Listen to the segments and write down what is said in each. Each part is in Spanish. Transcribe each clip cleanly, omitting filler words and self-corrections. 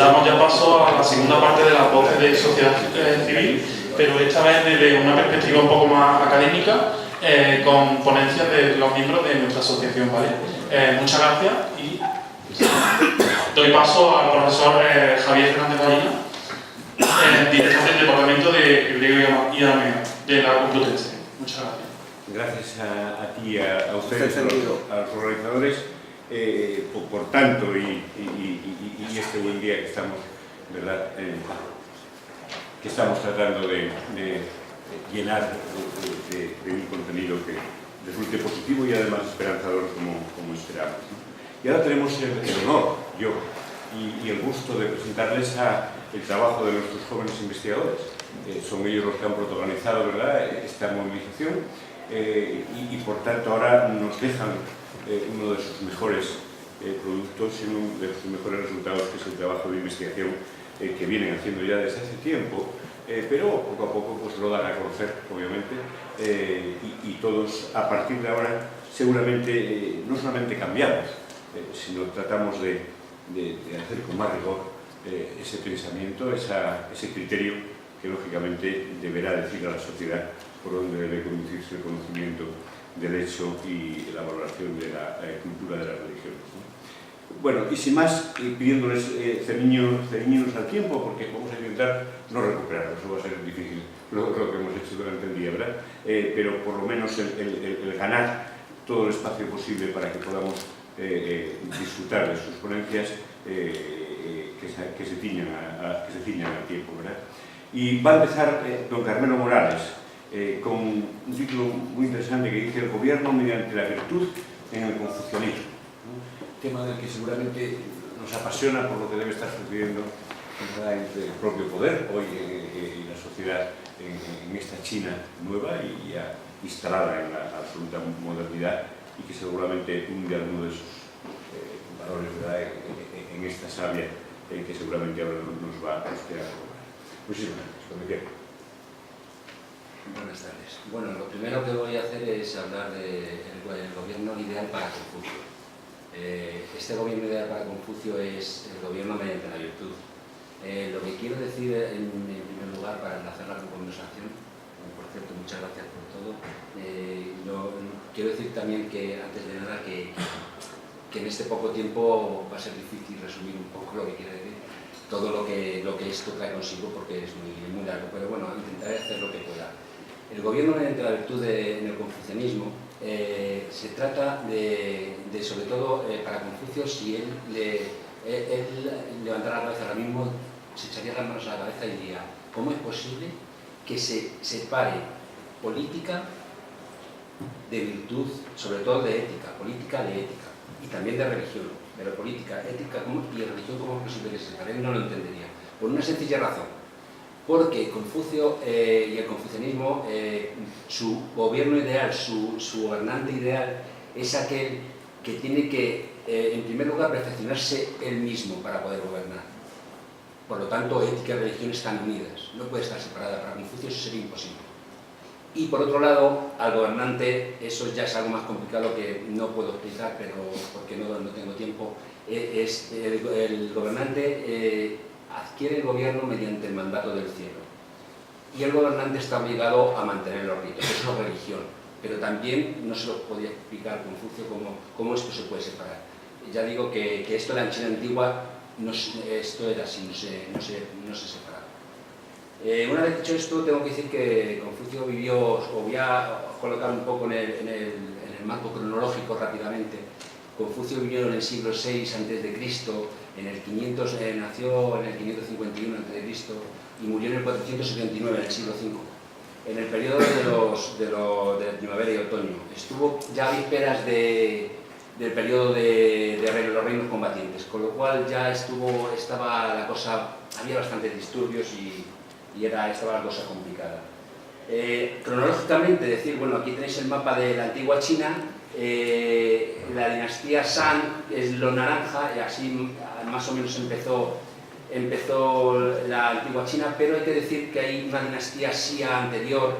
damos ya paso a la segunda parte de las voces de sociedad civil, pero esta vez desde una perspectiva un poco más académica, con ponencias de los miembros de nuestra asociación, ¿vale? Muchas gracias y doy paso al profesor Javier Fernández Ballina, director del Departamento de Griego y Arameo de la Complutense. Muchas gracias. Gracias a ti, a ustedes, a los organizadores, por tanto y este buen día que estamos, ¿verdad? Que estamos tratando de llenar de un contenido que resulte positivo y además esperanzador como esperamos, ¿no? Y ahora tenemos el honor, yo, y el gusto de presentarles el trabajo de nuestros jóvenes investigadores. Son ellos los que han protagonizado, ¿verdad?, esta movilización y por tanto ahora nos dejan uno de sus mejores productos y uno de sus mejores resultados, que es el trabajo de investigación que vienen haciendo ya desde hace tiempo, pero poco a poco pues lo dan a conocer, obviamente, y todos a partir de ahora seguramente no solamente cambiamos, sino tratamos de hacer con más rigor ese pensamiento, ese criterio que lógicamente deberá decir a la sociedad por dónde debe conducirse el conocimiento del hecho y la valoración de la cultura de las religiones, ¿no? Bueno, y sin más, pidiéndoles ceñirnos al tiempo, porque vamos a intentar no recuperarlo, eso va a ser difícil, lo que hemos hecho durante el día, ¿verdad? Pero por lo menos el ganar todo el espacio posible para que podamos disfrutar de sus ponencias que se ciñan al tiempo, ¿verdad? Y va a empezar don Carmelo Morales con un título muy interesante que dice: el gobierno mediante la virtud en el confucianismo, ¿no? Tema del que seguramente nos apasiona por lo que debe estar sucediendo, ¿verdad?, entre el propio poder hoy y la sociedad en esta China nueva y ya instalada en la absoluta modernidad, y que seguramente hunde alguno de sus valores, ¿verdad?, en esta savia que seguramente ahora nos va a costar. Muchísimas gracias. Cuando quiera. Buenas tardes. Bueno, lo primero que voy a hacer es hablar del gobierno ideal para Confucio. Este gobierno ideal para Confucio es el gobierno mediante la virtud. Lo que quiero decir en primer lugar, para enlazar la conversación, por cierto, muchas gracias por todo, quiero decir también que, antes de nada, que en este poco tiempo va a ser difícil resumir un poco lo que quiere decir todo lo que esto trae consigo, porque es muy largo, pero bueno, intentaré hacer lo que pueda. El gobierno mediante la virtud en el confucianismo se trata de sobre todo, para Confucio, si él levantara la cabeza ahora mismo, se echaría las manos a la cabeza y diría: ¿cómo es posible que se separe política de virtud, sobre todo de ética, política de ética, y también de religión, pero política, ética y religión? ¿Cómo es posible que se separe? Él no lo entendería, por una sencilla razón: porque Confucio y el confucianismo, su gobierno ideal, su gobernante ideal, es aquel que tiene que, en primer lugar, perfeccionarse él mismo para poder gobernar. Por lo tanto, ética y religión están unidas, no puede estar separada. Para Confucio eso sería imposible. Y por otro lado, al gobernante, eso ya es algo más complicado que no puedo explicar, pero porque no tengo tiempo. El gobernante adquiere el gobierno mediante el mandato del cielo, y el gobernante está obligado a mantener los ritos. Eso es religión, pero también no se lo podía explicar Confucio cómo esto se puede separar. Ya digo que esto en la China antigua, esto era así, no se separaba. Una vez dicho esto, tengo que decir que Confucio vivió, o voy a colocar un poco en el marco cronológico rápidamente. Confucio vivió en el siglo VI a.C., nació en el 551 a.C. y murió en el 479, en el siglo V, en el periodo de primavera y otoño. Estuvo ya a vísperas del periodo de los reinos combatientes, con lo cual ya estaba la cosa, había bastantes disturbios y estaba la cosa complicada. Cronológicamente, decir, bueno, aquí tenéis el mapa de la antigua China. La dinastía Shang es lo naranja, y así más o menos empezó la antigua China, pero hay que decir que hay una dinastía Xia anterior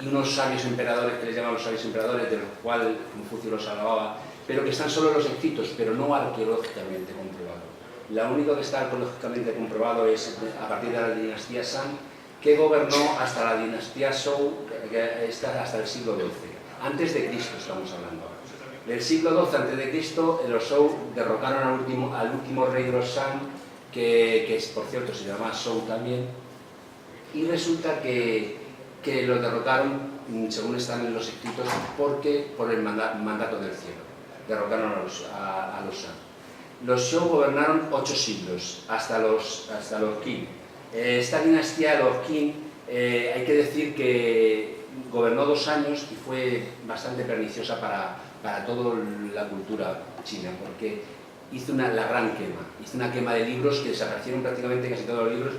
y unos sabios emperadores que les llaman los sabios emperadores, de los cuales Confucio los alababa, pero que están solo en los escritos, pero no arqueológicamente comprobados. lo único que está arqueológicamente comprobado es a partir de la dinastía Shang, que gobernó hasta la dinastía Zhou, que está hasta el siglo XII. Antes de Cristo estamos hablando. Del siglo XII antes de Cristo, los Zhou derrocaron al último rey de los Shang, que por cierto se llama Zhou también, y resulta que los derrocaron, según están en los escritos, por el mandato del cielo. Derrocaron a los Shang. Los Zhou gobernaron 8 siglos, hasta los Qin. Esta dinastía de los Qin, hay que decir que gobernó 2 años y fue bastante perniciosa para toda la cultura china, porque hizo la gran quema. Hizo una quema de libros que desaparecieron prácticamente casi todos los libros.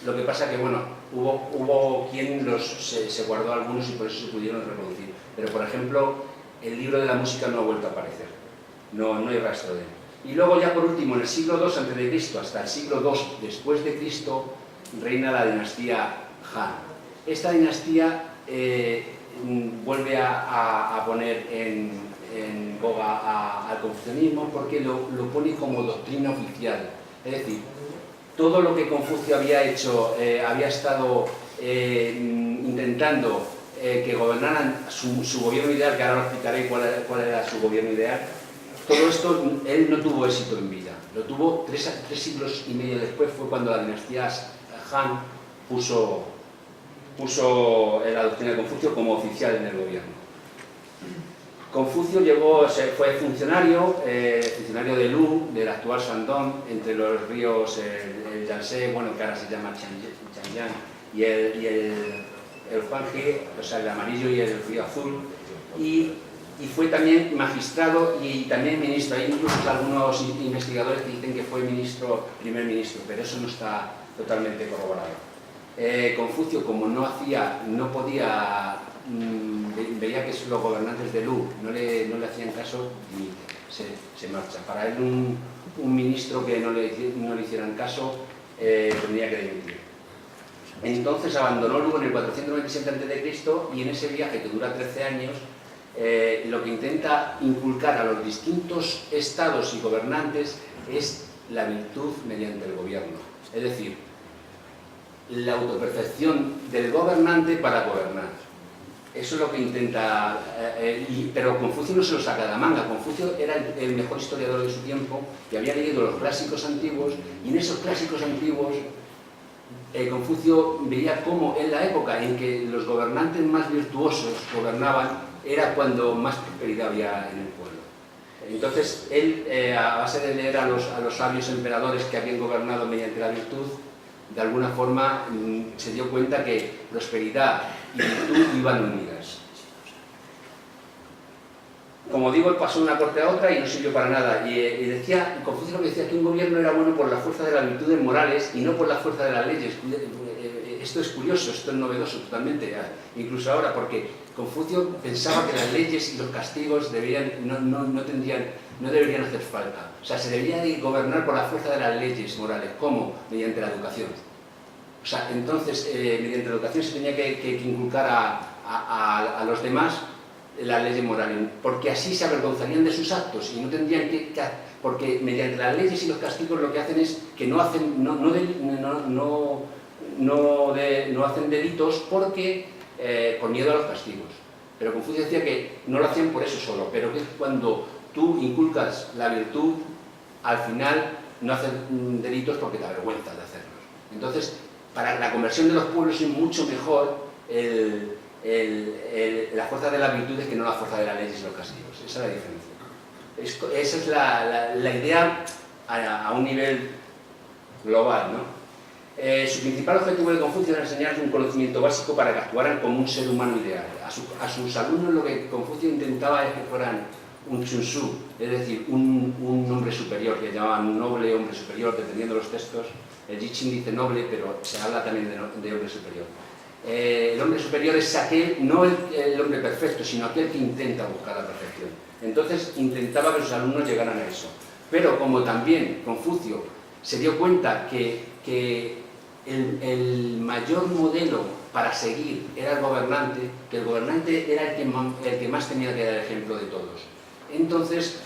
Lo que pasa que, bueno, hubo quien se guardó algunos y por eso se pudieron reproducir. Pero, por ejemplo, el libro de la música no ha vuelto a aparecer. No hay rastro de él. Y luego, ya por último, en el siglo II a.C. hasta el siglo II después de Cristo, reina la dinastía Han. Esta dinastía vuelve a poner en boga al confucianismo porque lo pone como doctrina oficial. Es decir, todo lo que Confucio había hecho, había estado intentando que gobernaran su gobierno ideal, que ahora lo explicaré cuál era su gobierno ideal, todo esto él no tuvo éxito en vida. Lo tuvo 3 siglos y medio después, fue cuando la dinastía Han puso la doctrina de Confucio como oficial en el gobierno. Confucio fue funcionario de Lu, del actual Shandong, entre los ríos el Yangtze, bueno, que ahora se llama Changjiang, y el Huanghe, o sea, el amarillo y el río azul, y fue también magistrado y también ministro. Hay incluso algunos investigadores que dicen que fue primer ministro, pero eso no está totalmente corroborado. Confucio, como no podía, veía que los gobernantes de Lu no le hacían caso, y se marcha. Para él un ministro que no le hicieran caso tendría que dimitir. Entonces abandonó Lu en el 497 a.C. y en ese viaje, que dura 13 años, lo que intenta inculcar a los distintos estados y gobernantes es la virtud mediante el gobierno. Es decir, la autoperfección del gobernante para gobernar. Eso es lo que intenta, pero Confucio no se lo saca de la manga. Confucio era el mejor historiador de su tiempo, que había leído los clásicos antiguos, y en esos clásicos antiguos Confucio veía cómo en la época en que los gobernantes más virtuosos gobernaban, era cuando más prosperidad había en el pueblo. Entonces él, a base de leer a los sabios emperadores que habían gobernado mediante la virtud, de alguna forma se dio cuenta que prosperidad y virtud iban unidas. Como digo, él pasó de una corte a otra y no sirvió para nada. Y Confucio lo que decía, que un gobierno era bueno por la fuerza de las virtudes morales y no por la fuerza de las leyes. Esto es curioso, esto es novedoso totalmente, incluso ahora, porque Confucio pensaba que las leyes y los castigos no deberían hacer falta. O sea, se debería de gobernar por la fuerza de las leyes morales. ¿Cómo? Mediante la educación. O sea, entonces, mediante la educación se tenía que inculcar a los demás las leyes morales, porque así se avergonzarían de sus actos y no tendrían porque mediante las leyes y los castigos lo que hacen es que no hacen delitos porque por miedo a los castigos. Pero Confucio decía que no lo hacían por eso solo, pero que cuando tú inculcas la virtud, al final no hacen delitos porque te avergüenzas de hacerlos. Entonces, para la conversión de los pueblos es mucho mejor la fuerza de las virtudes que no la fuerza de las leyes y los castigos. Esa es la diferencia. Esa es la idea a un nivel global, ¿no? Su principal objetivo de Confucio era enseñarles un conocimiento básico para que actuaran como un ser humano ideal. A sus alumnos lo que Confucio intentaba es que fueran un chunsu, es decir, un hombre superior, que llamaban un noble, hombre superior, dependiendo de los textos. El I Ching dice noble, pero se habla también de hombre superior. El hombre superior es aquel, no el hombre perfecto, sino aquel que intenta buscar la perfección. Entonces intentaba que sus alumnos llegaran a eso. Pero como también Confucio se dio cuenta que el mayor modelo para seguir era el gobernante, que el gobernante era el que más tenía que dar ejemplo de todos. Entonces,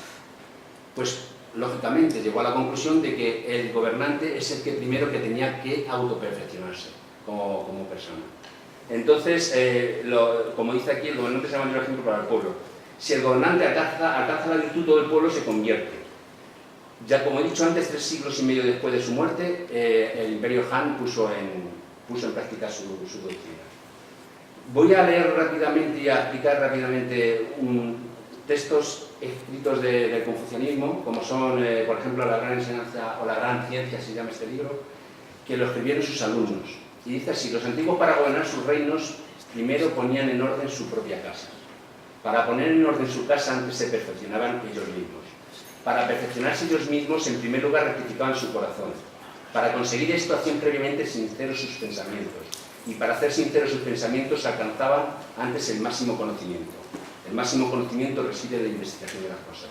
pues lógicamente llegó a la conclusión de que el gobernante es el que primero que tenía que autoperfeccionarse como persona. Entonces, como dice aquí, el gobernante es el mayor ejemplo para el pueblo. Si el gobernante alcanza la virtud, todo el pueblo se convierte. Ya como he dicho antes, 3 siglos y medio después de su muerte, el Imperio Han puso en práctica su doctrina. Voy a leer rápidamente y a explicar rápidamente textos escritos del confucianismo, como son, por ejemplo, La Gran Enseñanza o La Gran Ciencia, se llama este libro, que lo escribieron sus alumnos. Y dice así: los antiguos, para gobernar sus reinos, primero ponían en orden su propia casa. Para poner en orden su casa, antes se perfeccionaban ellos mismos. Para perfeccionarse ellos mismos, en primer lugar, rectificaban su corazón. Para conseguir esto, hacían previamente sinceros sus pensamientos. Y para hacer sinceros sus pensamientos, alcanzaban antes el máximo conocimiento. El máximo conocimiento reside en la investigación de las cosas.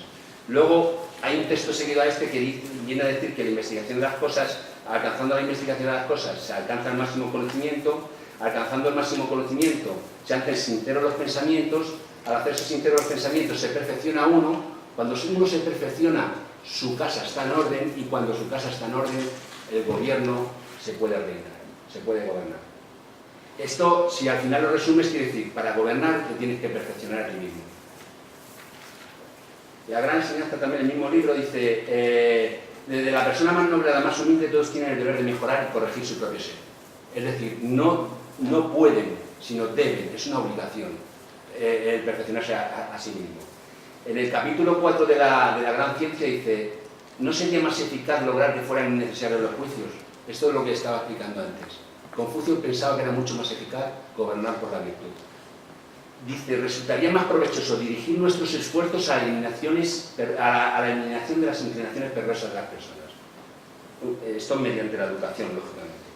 Luego, hay un texto seguido a este que viene a decir que la investigación de las cosas, alcanzando la investigación de las cosas, se alcanza el máximo conocimiento. Alcanzando el máximo conocimiento, se hacen sinceros los pensamientos. Al hacerse sinceros los pensamientos, se perfecciona uno. Cuando uno se perfecciona, su casa está en orden, y cuando su casa está en orden, el gobierno se puede reinar, se puede gobernar. Esto, si al final lo resumes, quiere decir, para gobernar te tienes que perfeccionar a ti mismo. La Gran Enseñanza, también el mismo libro, dice, desde la persona más noble a la más humilde, todos tienen el deber de mejorar y corregir su propio ser. Es decir, no pueden, sino deben, es una obligación el perfeccionarse a sí mismo. En el capítulo 4 de la Gran Ciencia dice: ¿no sería más eficaz lograr que fueran innecesarios los juicios? Esto es lo que estaba explicando antes. Confucio pensaba que era mucho más eficaz gobernar por la virtud. Dice: resultaría más provechoso dirigir nuestros esfuerzos a la eliminación de las inclinaciones perversas de las personas. Esto mediante la educación, lógicamente.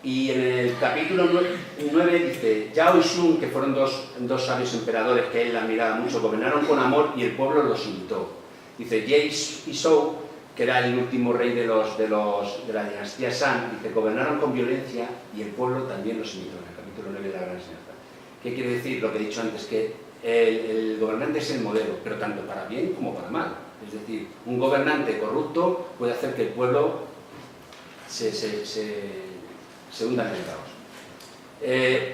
Y en el capítulo 9 dice: Yao y Shun, que fueron dos sabios emperadores que él admiraba mucho, gobernaron con amor y el pueblo los imitó. Dice: Ye y Shou, que era el último rey de la dinastía San, dice: gobernaron con violencia y el pueblo también los imitó, en el capítulo 9 de la Gran Enseñanza. ¿Qué quiere decir? Lo que he dicho antes, que el gobernante es el modelo, pero tanto para bien como para mal. Es decir, un gobernante corrupto puede hacer que el pueblo se hunda en el caos.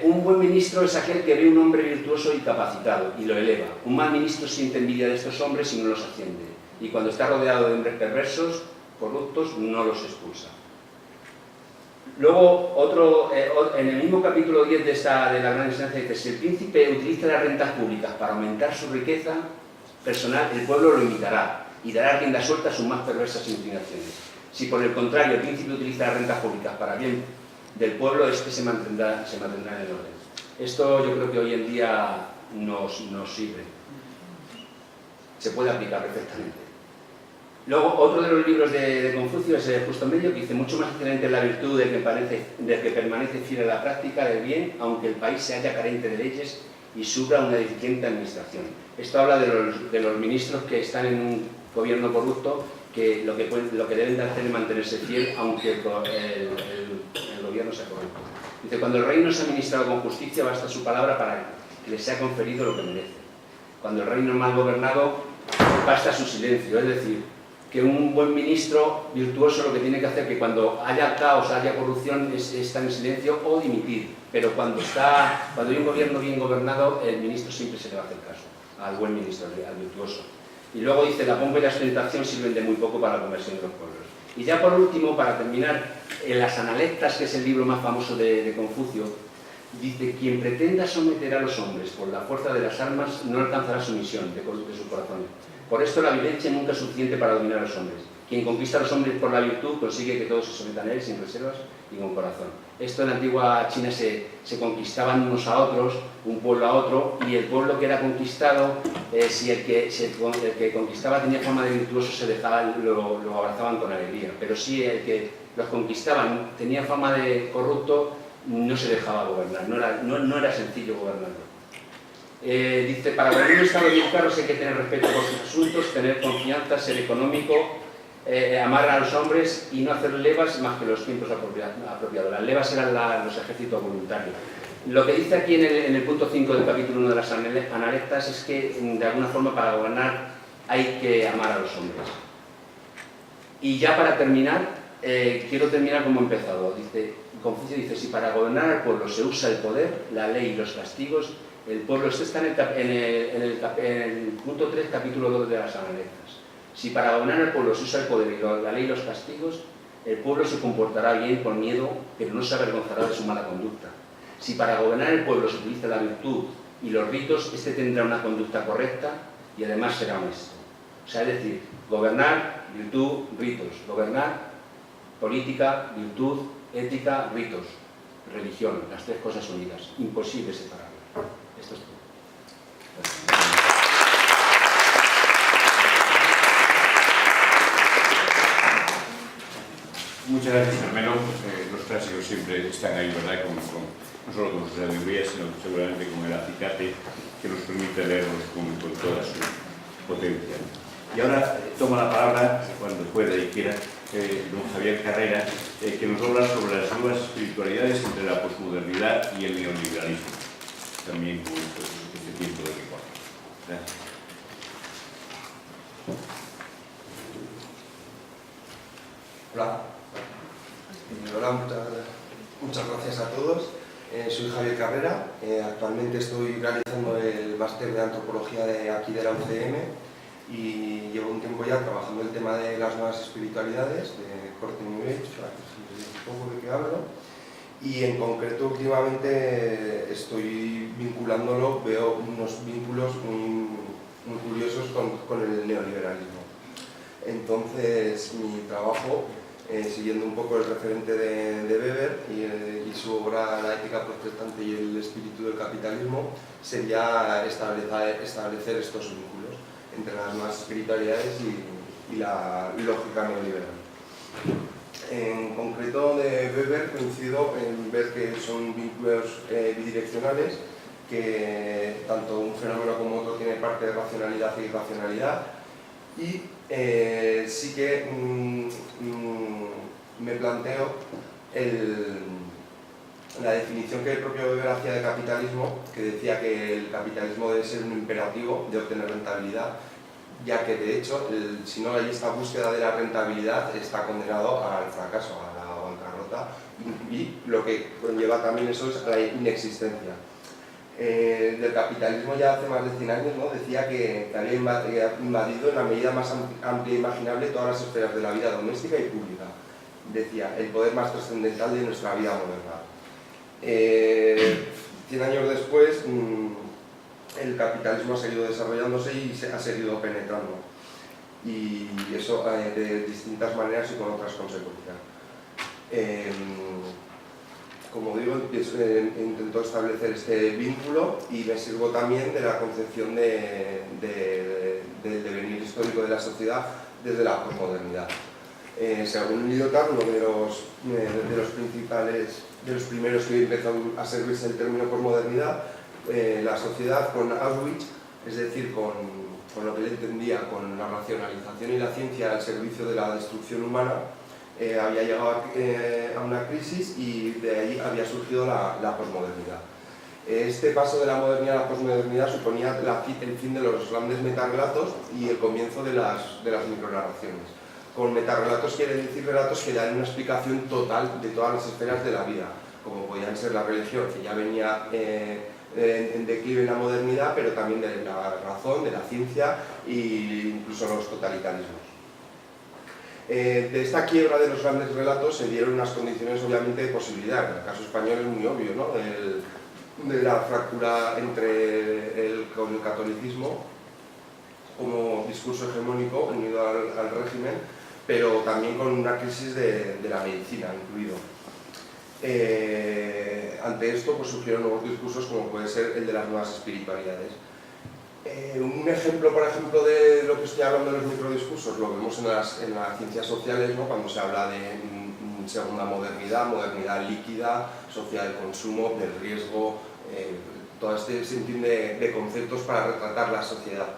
Un buen ministro es aquel que ve un hombre virtuoso y capacitado y lo eleva. Un mal ministro siente envidia de estos hombres y no los asciende. Y cuando está rodeado de hombres perversos, corruptos, no los expulsa. Luego, en el mismo capítulo 10 de la Gran Enseñanza dice: si el príncipe utiliza las rentas públicas para aumentar su riqueza personal, el pueblo lo imitará y dará rienda suelta a sus más perversas inclinaciones. Si por el contrario el príncipe utiliza las rentas públicas para bien del pueblo, este se mantendrá en el orden. Esto yo creo que hoy en día nos sirve. Se puede aplicar perfectamente. Luego, otro de los libros de Confucio es el Justo Medio, que dice: mucho más excelente es la virtud del que permanece fiel a la práctica del bien, aunque el país se halla carente de leyes y sufra una deficiente administración. Esto habla de los ministros que están en un gobierno corrupto, que lo que deben de hacer es mantenerse fiel, aunque el gobierno sea corrupto. Dice: cuando el reino es administrado con justicia, basta su palabra para que le sea conferido lo que merece. Cuando el reino es mal gobernado, basta su silencio. Es decir, que un buen ministro virtuoso lo que tiene que hacer, que cuando haya caos, haya corrupción, es estar en silencio o dimitir. Pero cuando hay un gobierno bien gobernado, el ministro siempre se le va a hacer caso al buen ministro, al virtuoso. Y luego dice: la pompa y la ostentación sirven de muy poco para la conversión de los pueblos. Y ya por último, para terminar, en las Analectas, que es el libro más famoso de Confucio, dice: quien pretenda someter a los hombres por la fuerza de las armas no alcanzará su misión de sus corazones. Por esto la violencia nunca es suficiente para dominar a los hombres. Quien conquista a los hombres por la virtud consigue que todos se sometan a él sin reservas y con corazón. Esto en la antigua China se conquistaban unos a otros, un pueblo a otro, y el pueblo que era conquistado, si el que conquistaba tenía fama de virtuoso, lo abrazaban con alegría. Pero si el que los conquistaban tenía fama de corrupto, no se dejaba gobernar, no era sencillo gobernarlo. Dice: para gobernar un estado bien claro hay que tener respeto por sus asuntos, tener confianza, ser económico, amar a los hombres y no hacer levas más que los tiempos apropiados. Las levas eran los ejércitos voluntarios. Lo que dice aquí en el punto 5 del capítulo 1 de las Analectas es que, de alguna forma, para gobernar hay que amar a los hombres. Y ya para terminar, quiero terminar como he empezado. Confucio dice, si para gobernar al pueblo se usa el poder, la ley y los castigos, el pueblo, esto está en el punto 3, capítulo 2 de las Analectas. Si para gobernar al pueblo se usa el poder y la ley y los castigos, el pueblo se comportará bien con miedo, pero no se avergonzará de su mala conducta. Si para gobernar el pueblo se utiliza la virtud y los ritos, este tendrá una conducta correcta y además será honesto. O sea, es decir, gobernar, virtud, ritos. Gobernar, política, virtud, ética, ritos. Religión, las tres cosas unidas. Imposible separarlas. Esto es todo. Muchas gracias, Carmelo. Los clásicos siempre están ahí, ¿verdad? No solo con su sabiduría, sino seguramente con el acicate que nos permite leerlos con toda su potencia. Y ahora toma la palabra, cuando pueda y quiera, don Javier Carrera, que nos habla sobre las nuevas espiritualidades entre la posmodernidad y el neoliberalismo. También con este tiempo de recuerdo. Gracias. Hola. Hola, muchas gracias a todos. Soy Javier Carrera. Actualmente estoy realizando el máster de antropología de aquí de la UCM y llevo un tiempo ya trabajando el tema de las nuevas espiritualidades, de corte New Age, para que os enteréis un poco de qué hablo. Y en concreto últimamente estoy vinculándolo, veo unos vínculos muy curiosos con el neoliberalismo. Entonces mi trabajo, siguiendo un poco el referente de Weber y su obra La ética protestante y el espíritu del capitalismo, sería establecer estos vínculos entre las nuevas espiritualidades y la lógica neoliberal. En concreto de Weber coincido en ver que son vínculos bidireccionales, que tanto un fenómeno como otro tiene parte de racionalidad e irracionalidad, y sí que me planteo la definición que el propio Weber hacía de capitalismo, que decía que el capitalismo debe ser un imperativo de obtener rentabilidad, ya que de hecho, si no hay esta búsqueda de la rentabilidad, está condenado al fracaso, a la bancarrota, y lo que conlleva también eso es la inexistencia. Del capitalismo ya hace más de 100 años, ¿no? Decía que había invadido en la medida más amplia e imaginable todas las esferas de la vida doméstica y pública. Decía, el poder más trascendental de nuestra vida moderna. 100 años después, el capitalismo ha seguido desarrollándose y se ha seguido penetrando. Y eso de distintas maneras y con otras consecuencias. Como digo, intento establecer este vínculo y me sirvo también de la concepción del devenir histórico de la sociedad desde la posmodernidad. Según Lyotard, uno de los primeros que empezó a servirse el término posmodernidad, la sociedad con Auschwitz, es decir, con lo que él entendía, con la racionalización y la ciencia al servicio de la destrucción humana, había llegado a una crisis y de ahí había surgido la posmodernidad. Este paso de la modernidad a la posmodernidad suponía el fin de los grandes metarrelatos y el comienzo de las micronarraciones. Con metarrelatos quiere decir relatos que dan una explicación total de todas las esferas de la vida, como podían ser la religión, que ya venía en declive en la modernidad, pero también de la razón, de la ciencia e incluso los totalitarismos. De esta quiebra de los grandes relatos se dieron unas condiciones obviamente de posibilidad. En el caso español es muy obvio, ¿no? De la fractura con el catolicismo como discurso hegemónico unido al régimen, pero también con una crisis de la medicina incluido. Ante esto pues, surgieron nuevos discursos como puede ser el de las nuevas espiritualidades. Un ejemplo, por ejemplo, de lo que estoy hablando de los microdiscursos lo vemos en las ciencias sociales, ¿no? Cuando se habla de segunda modernidad, modernidad líquida, sociedad de consumo, del riesgo, todo este sinfín de conceptos para retratar la sociedad.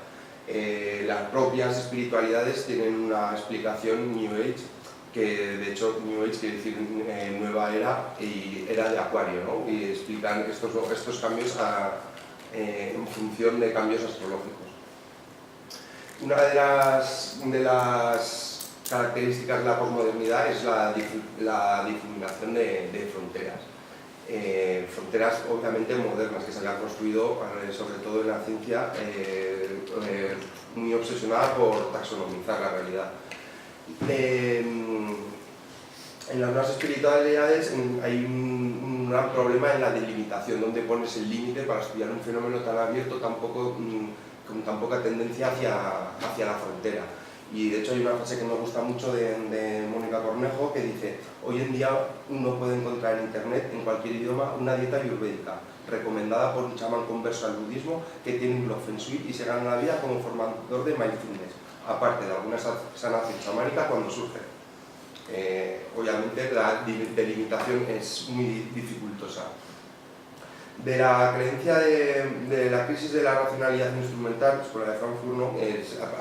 Las propias espiritualidades tienen una explicación New Age, que de hecho New Age quiere decir nueva era y era de Acuario, ¿no? Y explican estos cambios en función de cambios astrológicos. Una de las características de la posmodernidad es la difuminación de fronteras. Fronteras obviamente modernas que se habían construido, sobre todo en la ciencia, muy obsesionada por taxonomizar la realidad. En las nuevas espiritualidades hay un gran problema en la delimitación, donde pones el límite para estudiar un fenómeno tan abierto, con tan poca tendencia hacia la frontera. Y de hecho hay una frase que me gusta mucho de Mónica Cornejo que dice: hoy en día uno puede encontrar en internet, en cualquier idioma, una dieta ayurvédica recomendada por un chamán converso al budismo que tiene un blog Feng Shui y se gana la vida como formador de mindfulness, aparte de alguna sanación chamánica cuando surge. Obviamente la delimitación es muy dificultosa. De la creencia de la crisis de la racionalidad instrumental, escuela de Frankfurt, ¿no?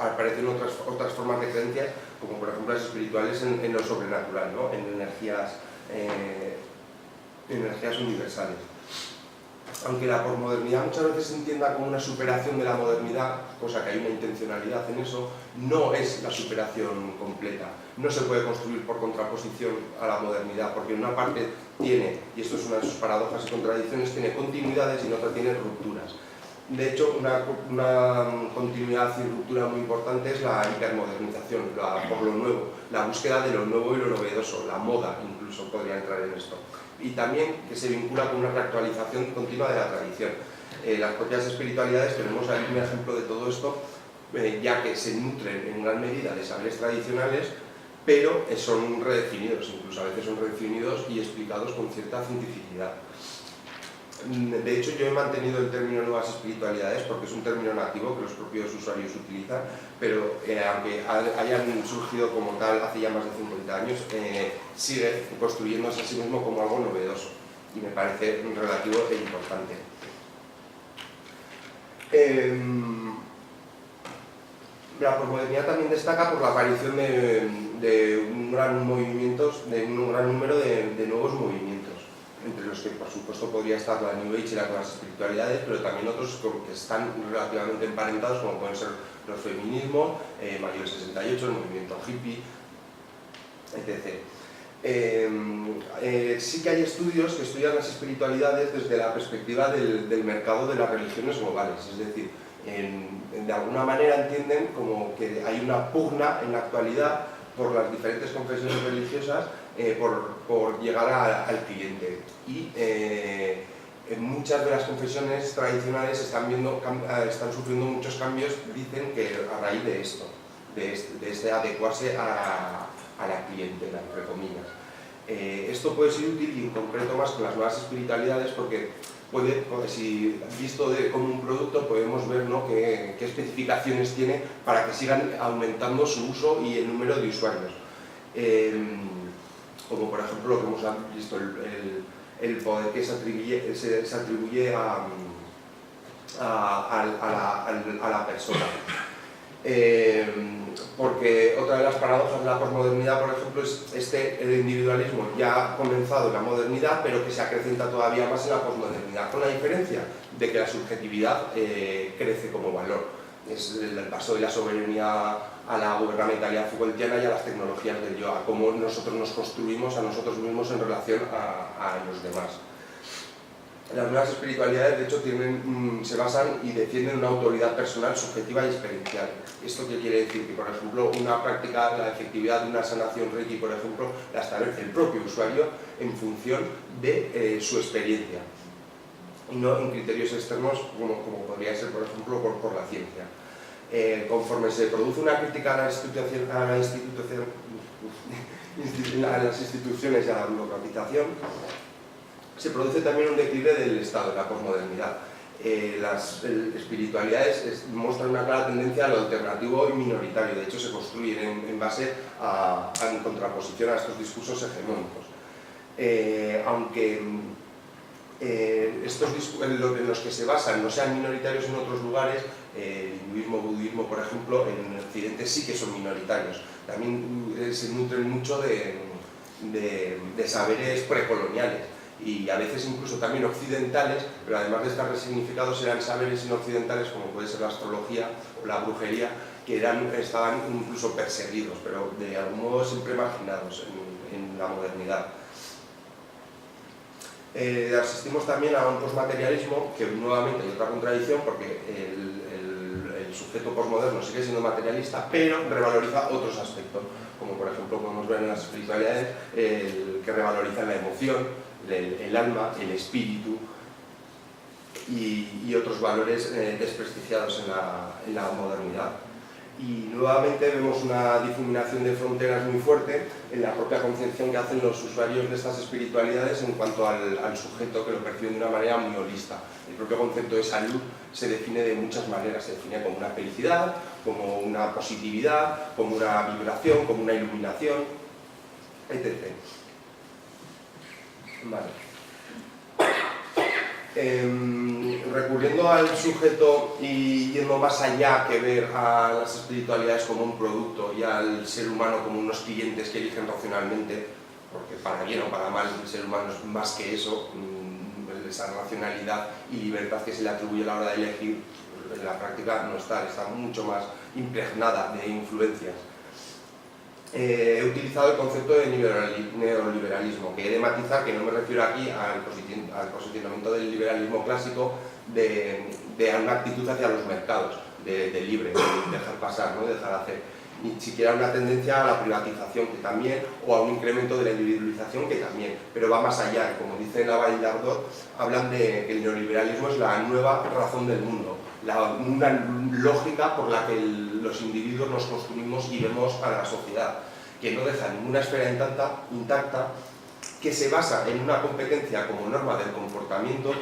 Aparecen otras formas de creencias, como por ejemplo las espirituales en lo sobrenatural, ¿no? En energías universales. Aunque la posmodernidad muchas veces se entienda como una superación de la modernidad, cosa que hay una intencionalidad en eso, no es la superación completa. No se puede construir por contraposición a la modernidad, porque en una parte tiene, y esto es una de sus paradojas y contradicciones, tiene continuidades y en otra tiene rupturas. De hecho, una continuidad y ruptura muy importante es la hipermodernización, por lo nuevo, la búsqueda de lo nuevo y lo novedoso, la moda incluso podría entrar en esto. Y también que se vincula con una reactualización continua de la tradición. Las propias espiritualidades, tenemos ahí un ejemplo de todo esto, ya que se nutren en gran medida de saberes tradicionales, pero son redefinidos, incluso a veces son redefinidos y explicados con cierta cientificidad. De hecho, yo he mantenido el término nuevas espiritualidades porque es un término nativo que los propios usuarios utilizan, pero aunque hayan surgido como tal hace ya más de 50 años, sigue construyéndose a sí mismo como algo novedoso y me parece relativo e importante. La posmodernidad también destaca por la aparición de un gran número de nuevos movimientos, entre los que por supuesto podría estar la New Age y las nuevas espiritualidades, pero también otros que están relativamente emparentados, como pueden ser los feminismos, Mayo del 68, el movimiento hippie, etc. Sí que hay estudios que estudian las espiritualidades desde la perspectiva del mercado de las religiones globales, es decir, de alguna manera entienden como que hay una pugna en la actualidad por las diferentes confesiones religiosas por llegar al cliente. Y en muchas de las confesiones tradicionales están sufriendo muchos cambios, dicen que a raíz de esto, de este adecuarse a la clientela, entre comillas. Esto puede ser útil y en concreto más con las nuevas espiritualidades porque si visto como un producto podemos ver, ¿no?, qué especificaciones tiene para que sigan aumentando su uso y el número de usuarios. Como por ejemplo lo que hemos visto, el poder que se atribuye a la persona. Porque otra de las paradojas de la posmodernidad, por ejemplo, es el individualismo ya ha comenzado en la modernidad, pero que se acrecenta todavía más en la posmodernidad, con la diferencia de que la subjetividad crece como valor. Es el paso de la soberanía a la gubernamentalidad Foucaultiana y a las tecnologías del yo, a cómo nosotros nos construimos a nosotros mismos en relación a los demás. Las nuevas espiritualidades, de hecho, se basan y defienden una autoridad personal, subjetiva y experiencial. ¿Esto qué quiere decir? Que, por ejemplo, una práctica, la efectividad de una sanación Reiki, por ejemplo, la establece el propio usuario en función de su experiencia y no en criterios externos como podría ser, por ejemplo, por la ciencia. Conforme se produce una crítica a las instituciones y a la burocratización, se produce también un declive del Estado, de la posmodernidad. Las espiritualidades muestran una clara tendencia a lo alternativo y minoritario, de hecho se construyen en base en contraposición a estos discursos hegemónicos. Aunque estos discursos en los que se basan no sean minoritarios en otros lugares, el hinduismo, budismo, por ejemplo, en Occidente sí que son minoritarios. También se nutren mucho de saberes precoloniales y a veces incluso también occidentales, pero además de estar resignificados eran saberes no occidentales como puede ser la astrología o la brujería, que estaban incluso perseguidos, pero de algún modo siempre marginados en la modernidad. Asistimos también a un posmaterialismo, que nuevamente hay otra contradicción, porque el sujeto posmoderno sigue siendo materialista, pero revaloriza otros aspectos, como por ejemplo podemos ver en las espiritualidades, que revalorizan la emoción, el alma, el espíritu y otros valores desprestigiados en la modernidad. Y nuevamente vemos una difuminación de fronteras muy fuerte en la propia concepción que hacen los usuarios de estas espiritualidades en cuanto al sujeto, que lo perciben de una manera muy holista. El propio concepto de salud se define de muchas maneras, se define como una felicidad, como una positividad, como una vibración, como una iluminación, etc. Vale. Recurriendo al sujeto y yendo más allá que ver a las espiritualidades como un producto y al ser humano como unos clientes que eligen racionalmente, porque para bien o para mal el ser humano es más que eso, esa racionalidad y libertad que se le atribuye a la hora de elegir, en la práctica no está mucho más impregnada de influencias. He utilizado el concepto de neoliberalismo, que he de matizar que no me refiero aquí al posicionamiento del liberalismo clásico de una actitud hacia los mercados, de libre, de dejar pasar, ¿no? De dejar hacer, ni siquiera una tendencia a la privatización, que también, o a un incremento de la individualización, que también, pero va más allá. Como dice Naval y Dardot, hablan de que el neoliberalismo es la nueva razón del mundo, una lógica por la que los individuos nos construimos y vemos a la sociedad, que no deja ninguna esfera intacta, que se basa en una competencia como norma del comportamiento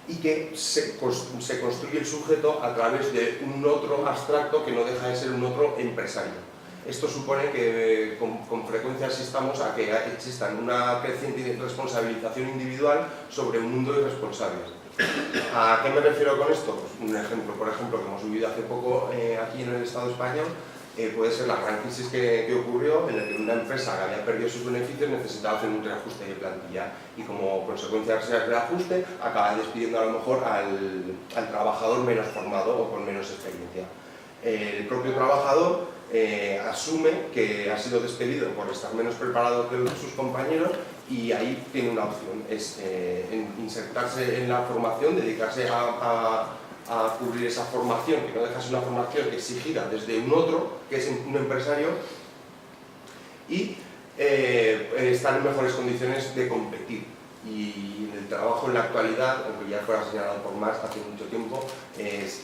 y que se construye el sujeto a través de un otro abstracto que no deja de ser un otro empresario. Esto supone que con frecuencia asistamos a que exista una creciente responsabilización individual sobre un mundo de irresponsables. ¿A qué me refiero con esto? Pues un ejemplo, por ejemplo, que hemos vivido hace poco aquí en el Estado español, puede ser la gran crisis que ocurrió, en la que una empresa que había perdido sus beneficios necesitaba hacer un reajuste de plantilla y como consecuencia de ese reajuste acaba despidiendo a lo mejor al trabajador menos formado o con menos experiencia. El propio trabajador asume que ha sido despedido por estar menos preparado que sus compañeros y ahí tiene una opción, es insertarse en la formación, dedicarse a cubrir esa formación, que no deja de ser una formación exigida desde un otro, que es un empresario, y estar en mejores condiciones de competir. Y en el trabajo en la actualidad, aunque ya fuera señalado por Marx hace mucho tiempo,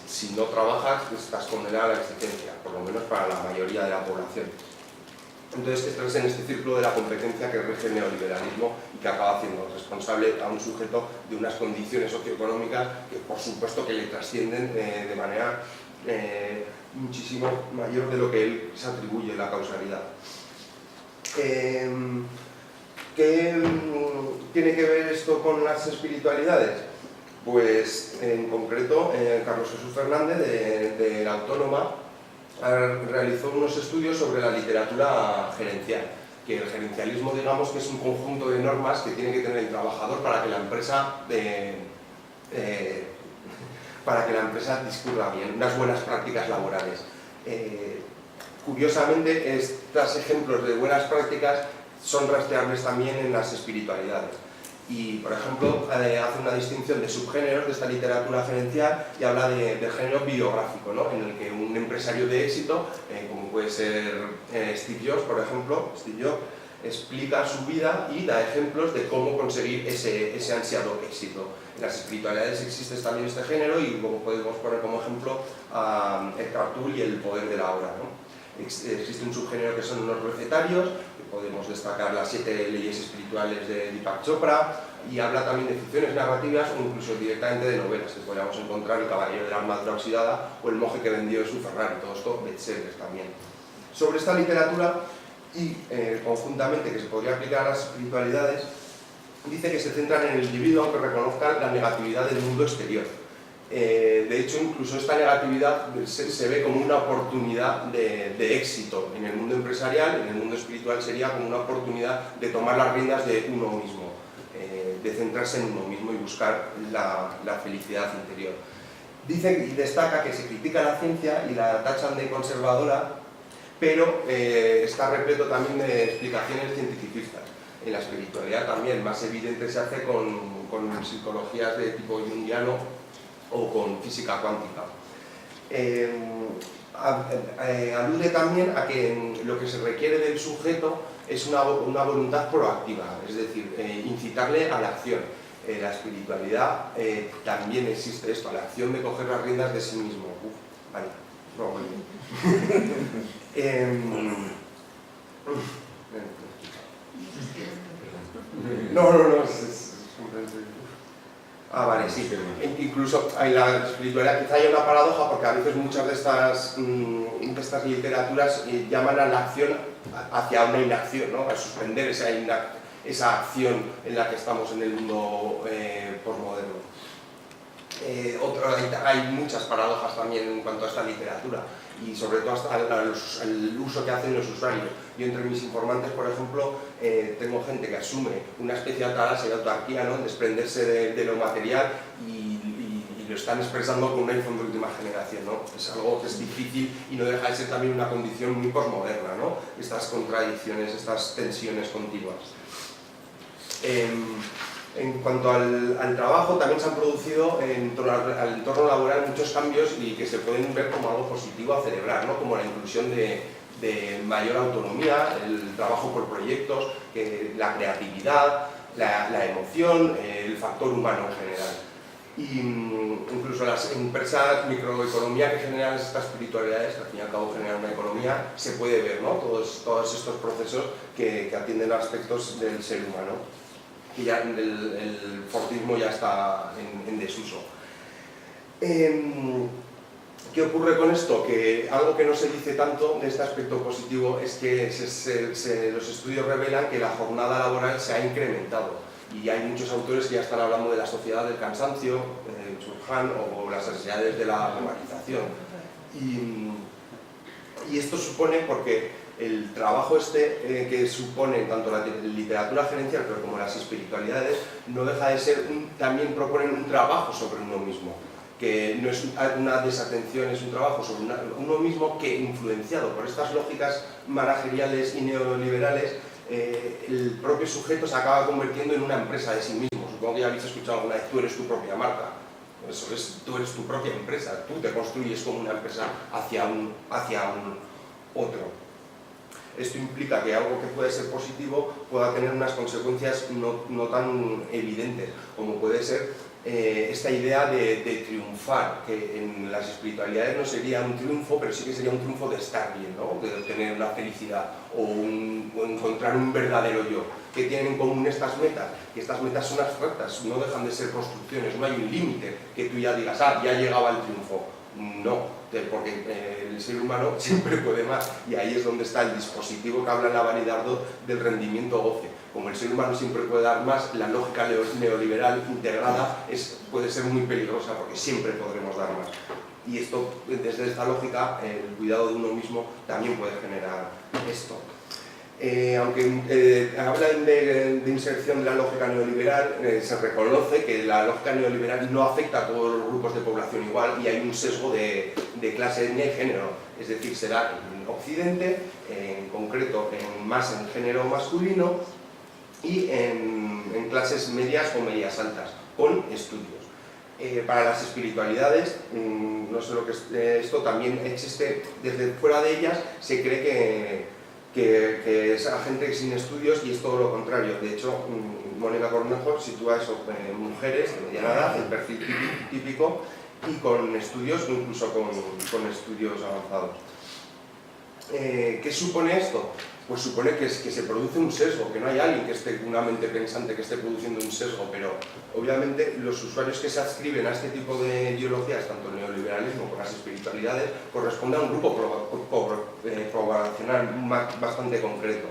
si no trabajas estás condenado a la existencia, por lo menos para la mayoría de la población. Entonces estás en este círculo de la competencia que rige el neoliberalismo y que acaba haciendo responsable a un sujeto de unas condiciones socioeconómicas que por supuesto que le trascienden de manera muchísimo mayor de lo que él se atribuye la causalidad. ¿Qué tiene que ver esto con las espiritualidades? Pues en concreto Carlos Jesús Fernández de La Autónoma realizó unos estudios sobre la literatura gerencial, que el gerencialismo, digamos, que es un conjunto de normas que tiene que tener el trabajador para que la empresa discurra bien, unas buenas prácticas laborales. Curiosamente, estos ejemplos de buenas prácticas son rastreables también en las espiritualidades. Y, por ejemplo, hace una distinción de subgéneros de esta literatura gerencial y habla del género biográfico, ¿no? En el que un empresario de éxito, como puede ser Steve Jobs, por ejemplo, Steve Jobs, explica su vida y da ejemplos de cómo conseguir ese ansiado éxito. En las espiritualidades existe también este género y como podemos poner como ejemplo a Eckhart Tolle y el poder de la hora, ¿no? Existe un subgénero que son los recetarios, podemos destacar las 7 leyes espirituales de Deepak Chopra y habla también de ficciones narrativas o incluso directamente de novelas, que podríamos encontrar El caballero de la armadura oxidada o El monje que vendió su Ferrari, todo esto bestsellers también. Sobre esta literatura y conjuntamente que se podría aplicar a las espiritualidades, dice que se centran en el individuo aunque reconozcan la negatividad del mundo exterior. De hecho, incluso esta negatividad se ve como una oportunidad de éxito en el mundo empresarial, en el mundo espiritual sería como una oportunidad de tomar las riendas de uno mismo, de centrarse en uno mismo y buscar la felicidad interior. Dice y destaca que se critica la ciencia y la tachan de conservadora, pero está repleto también de explicaciones cientificistas. En la espiritualidad también más evidente se hace con psicologías de tipo junguiano o con física cuántica. Alude también a que lo que se requiere del sujeto es una voluntad proactiva, es decir, incitarle a la acción. La espiritualidad también existe esto, la acción de coger las riendas de sí mismo. Vale, no, vale. No, vale, sí. Incluso en la espiritualidad quizá hay una paradoja porque a veces muchas de estas literaturas llaman a la acción hacia una inacción, ¿no? A suspender esa acción en la que estamos en el mundo posmoderno. Hay muchas paradojas también en cuanto a esta literatura y sobre todo hasta el uso que hacen los usuarios. Yo entre mis informantes, por ejemplo, tengo gente que asume una especie de atalasia y autarquía, ¿no? Desprenderse de lo material y lo están expresando con un iPhone de última generación, ¿no? Es algo que es difícil y no deja de ser también una condición muy posmoderna, ¿no? Estas contradicciones, estas tensiones continuas. En cuanto al trabajo, también se han producido al entorno laboral muchos cambios y que se pueden ver como algo positivo a celebrar, ¿no? Como la inclusión de mayor autonomía, el trabajo por proyectos, la creatividad, la emoción, el factor humano en general. Y incluso las empresas microeconomía que generan estas espiritualidades, que al fin y al cabo generan una economía, se puede ver, ¿no? Todos estos procesos que atienden a aspectos del ser humano. Y ya el fortismo ya está en desuso. ¿Qué ocurre con esto? Que algo que no se dice tanto de este aspecto positivo es que los estudios revelan que la jornada laboral se ha incrementado y hay muchos autores que ya están hablando de la sociedad del cansancio, Churhan, o las necesidades de la globalización. Y esto supone porque el trabajo que suponen tanto la literatura gerencial como las espiritualidades no deja de ser, también proponen un trabajo sobre uno mismo, que no es una desatención, es un trabajo sobre uno mismo que, influenciado por estas lógicas manageriales y neoliberales, el propio sujeto se acaba convirtiendo en una empresa de sí mismo. Supongo que ya habéis escuchado alguna vez: tú eres tu propia marca. Eso es, tú eres tu propia empresa, tú te construyes como una empresa hacia un otro. Esto implica que algo que puede ser positivo pueda tener unas consecuencias no tan evidentes, como puede ser esta idea de triunfar, que en las espiritualidades no sería un triunfo, pero sí que sería un triunfo de estar bien, ¿no? De obtener una felicidad o encontrar un verdadero yo. ¿Qué tienen en común estas metas? Que estas metas son abstractas, no dejan de ser construcciones, no hay un límite que tú ya digas, ya llegaba al triunfo. No, porque el ser humano siempre puede más, y ahí es donde está el dispositivo que habla en la Vaniddardo del rendimiento goce. Como el ser humano siempre puede dar más, la lógica neoliberal integrada puede ser muy peligrosa porque siempre podremos dar más. Y esto, desde esta lógica, el cuidado de uno mismo también puede generar esto. Aunque hablan de inserción de la lógica neoliberal, se reconoce que la lógica neoliberal no afecta a todos los grupos de población igual y hay un sesgo de clase, etnia y género. Es decir, se da en Occidente, en concreto más en género masculino y en clases medias o medias altas, con estudios. Para las espiritualidades, no sé lo que esto también existe, desde fuera de ellas se cree que es a gente sin estudios y es todo lo contrario. De hecho, Mónica Cornejo sitúa eso, mujeres de mediana edad, el perfil típico, y con estudios, incluso con estudios avanzados. ¿Qué supone esto? Pues supone que se produce un sesgo, que no hay alguien que esté, una mente pensante que esté produciendo un sesgo, pero obviamente los usuarios que se adscriben a este tipo de ideologías, tanto el neoliberalismo como las espiritualidades, corresponden a un grupo poblacional bastante concreto.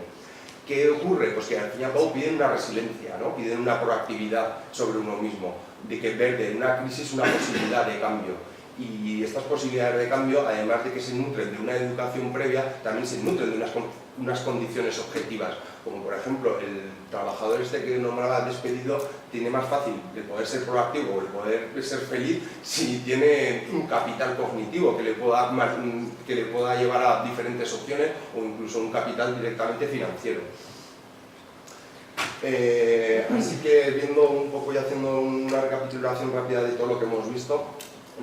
¿Qué ocurre? Pues que al fin y al cabo piden una resiliencia, ¿no? Piden una proactividad sobre uno mismo, de que ver de una crisis una posibilidad de cambio. Y estas posibilidades de cambio, además de que se nutren de una educación previa, también se nutren de unas unas condiciones objetivas, como por ejemplo el trabajador que nombraba despedido tiene más fácil de poder ser proactivo o de poder ser feliz si tiene un capital cognitivo que le pueda llevar a diferentes opciones o incluso un capital directamente financiero. Así que viendo un poco y haciendo una recapitulación rápida de todo lo que hemos visto,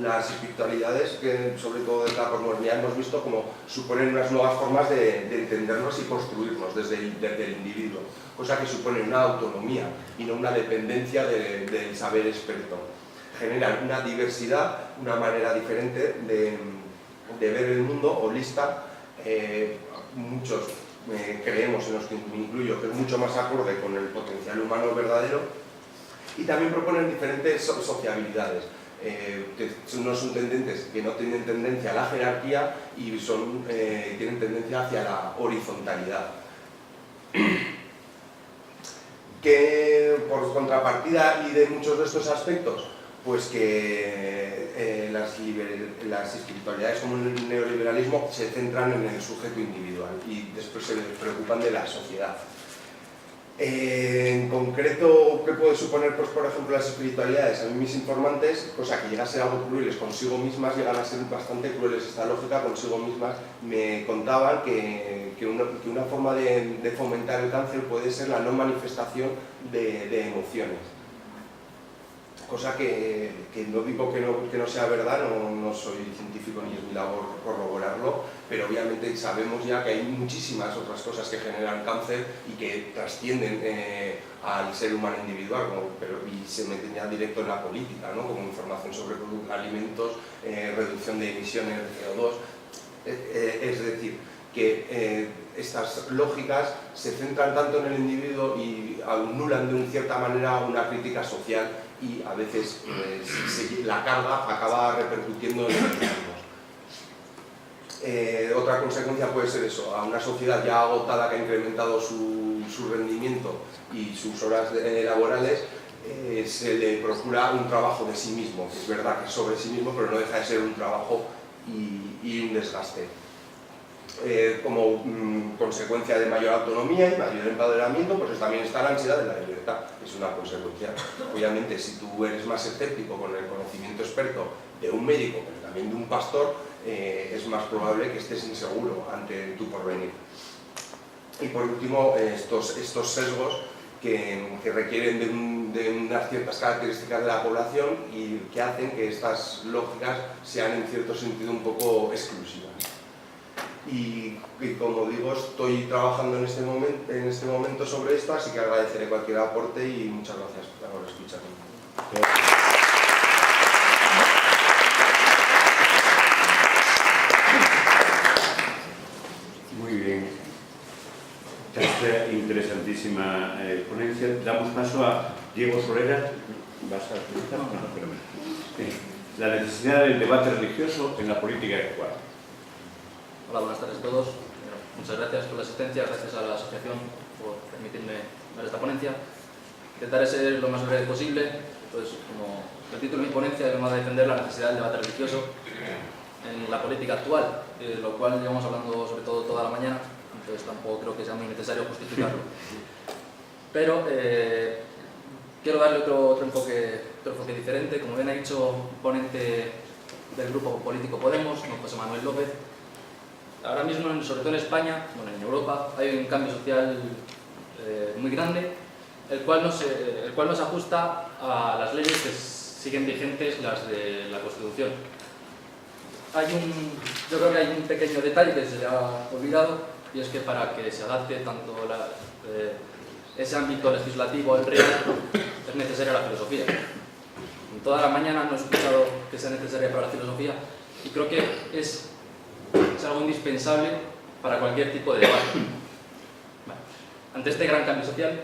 las espiritualidades, que sobre todo desde la posmodernidad hemos visto como suponen unas nuevas formas de entendernos y construirnos desde el individuo, cosa que supone una autonomía y no una dependencia del saber experto. Generan una diversidad, una manera diferente de ver el mundo, holista. Muchos creemos, en los que me incluyo, que es mucho más acorde con el potencial humano verdadero, y también proponen diferentes sociabilidades. Que no son tendentes, que no tienen tendencia a la jerarquía y tienen tendencia hacia la horizontalidad. Que por contrapartida y de muchos de estos aspectos, pues que las espiritualidades como el neoliberalismo se centran en el sujeto individual y después se preocupan de la sociedad. En concreto, ¿qué puede suponer, pues, por ejemplo, las espiritualidades? A mí mis informantes, cosa que llega a ser algo crueles consigo mismas, llegan a ser bastante crueles esta lógica consigo mismas, me contaban que una forma de fomentar el cáncer puede ser la no manifestación de emociones. Cosa que no digo que no sea verdad, no soy científico ni es mi labor corroborarlo, pero obviamente sabemos ya que hay muchísimas otras cosas que generan cáncer y que trascienden al ser humano individual, y se meten ya directo en la política, ¿no? Como información sobre alimentos, reducción de emisiones de CO2, es decir, que estas lógicas se centran tanto en el individuo y anulan de una cierta manera una crítica social y a veces la carga acaba repercutiendo en los mismos. Otra consecuencia puede ser eso, a una sociedad ya agotada que ha incrementado su rendimiento y sus horas laborales, se le procura un trabajo de sí mismo, es verdad que es sobre sí mismo, pero no deja de ser un trabajo y un desgaste. Como consecuencia de mayor autonomía y mayor empoderamiento, pues también está la ansiedad de la libertad, es una consecuencia. Obviamente, si tú eres más escéptico con el conocimiento experto de un médico, pero también de un pastor, es más probable que estés inseguro ante tu porvenir. Y por último, estos sesgos que requieren de unas ciertas características de la población y que hacen que estas lógicas sean en cierto sentido un poco exclusivas. Y como digo, estoy trabajando en este momento sobre esto, así que agradeceré cualquier aporte y muchas gracias por escucharme. Muy bien. Esta interesantísima ponencia. Damos paso a Diego Solera. ¿Vas a presentar? No, espérame. La necesidad del debate religioso en la política actual. Hola, buenas tardes a todos. Muchas gracias por la asistencia, gracias a la asociación por permitirme dar esta ponencia. Intentaré ser lo más breve posible, pues como el título de mi ponencia es a defender la necesidad del debate religioso en la política actual, lo cual llevamos hablando sobre todo toda la mañana, entonces tampoco creo que sea muy necesario justificarlo. Pero quiero darle otro enfoque diferente. Como bien ha dicho un ponente del grupo político Podemos, José Manuel López, ahora mismo, sobre todo en España, bueno, en Europa, hay un cambio social muy grande, el cual no se ajusta a las leyes que siguen vigentes, las de la Constitución. Yo creo que hay un pequeño detalle que se le ha olvidado, y es que para que se adapte tanto ese ámbito legislativo al real, es necesaria la filosofía. En toda la mañana no he escuchado que sea necesaria para la filosofía, y creo que es algo indispensable para cualquier tipo de debate. Bueno, ante este gran cambio social,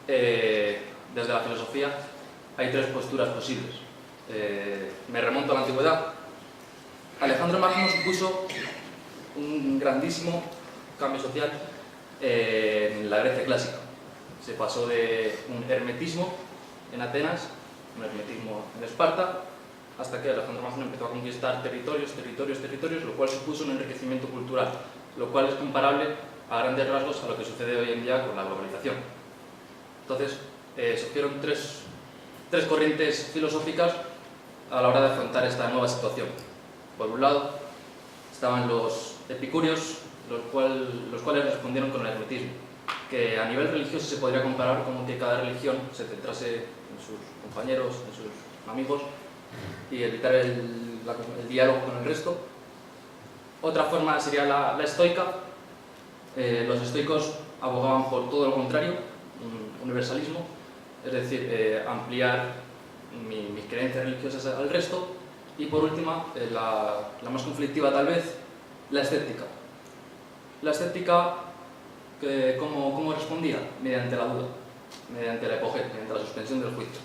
desde la filosofía hay tres posturas posibles. Me remonto a la antigüedad. Alejandro Magno supuso un grandísimo cambio social en la Grecia clásica. Se pasó de un hermetismo en Atenas, un hermetismo en Esparta, hasta que Alejandro Magno empezó a conquistar territorios, lo cual supuso un enriquecimiento cultural, lo cual es comparable a grandes rasgos a lo que sucede hoy en día con la globalización. Entonces, surgieron tres corrientes filosóficas a la hora de afrontar esta nueva situación. Por un lado, estaban los epicúreos, los cuales respondieron con el hermetismo, que a nivel religioso se podría comparar como que cada religión se centrase en sus compañeros, en sus amigos, y evitar el diálogo con el resto. Otra forma sería la estoica. Los estoicos abogaban por todo lo contrario, un universalismo, es decir, ampliar mis creencias religiosas al resto. Y por última, la más conflictiva tal vez, la escéptica. La escéptica, ¿cómo respondía? Mediante la duda, mediante la epogea, mediante la suspensión del juicio.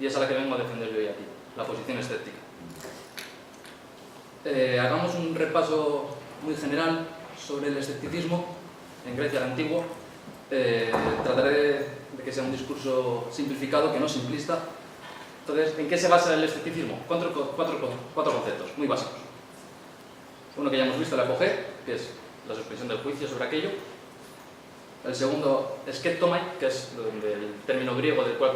Y esa es la que vengo a defender yo hoy aquí, la posición escéptica. Hagamos un repaso muy general sobre el escepticismo en Grecia el Antiguo. Trataré de que sea un discurso simplificado, que no simplista. Entonces, ¿en qué se basa el escepticismo? Cuatro conceptos muy básicos. Uno que ya hemos visto, la epogea, que es la suspensión del juicio sobre aquello. El segundo, skeptomai, que es el término griego del cual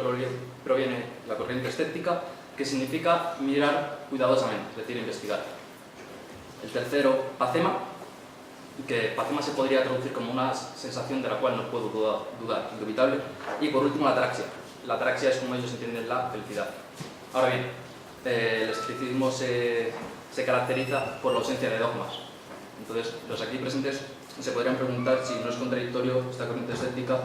proviene la corriente escéptica, que significa mirar cuidadosamente, es decir, investigar. El tercero, pacema, que pacema se podría traducir como una sensación de la cual no puedo dudar, indubitable. Y por último, la ataraxia. La ataraxia es como ellos entienden la felicidad. Ahora bien, el escepticismo se caracteriza por la ausencia de dogmas. Entonces, los aquí presentes se podrían preguntar si no es contradictorio esta corriente escéptica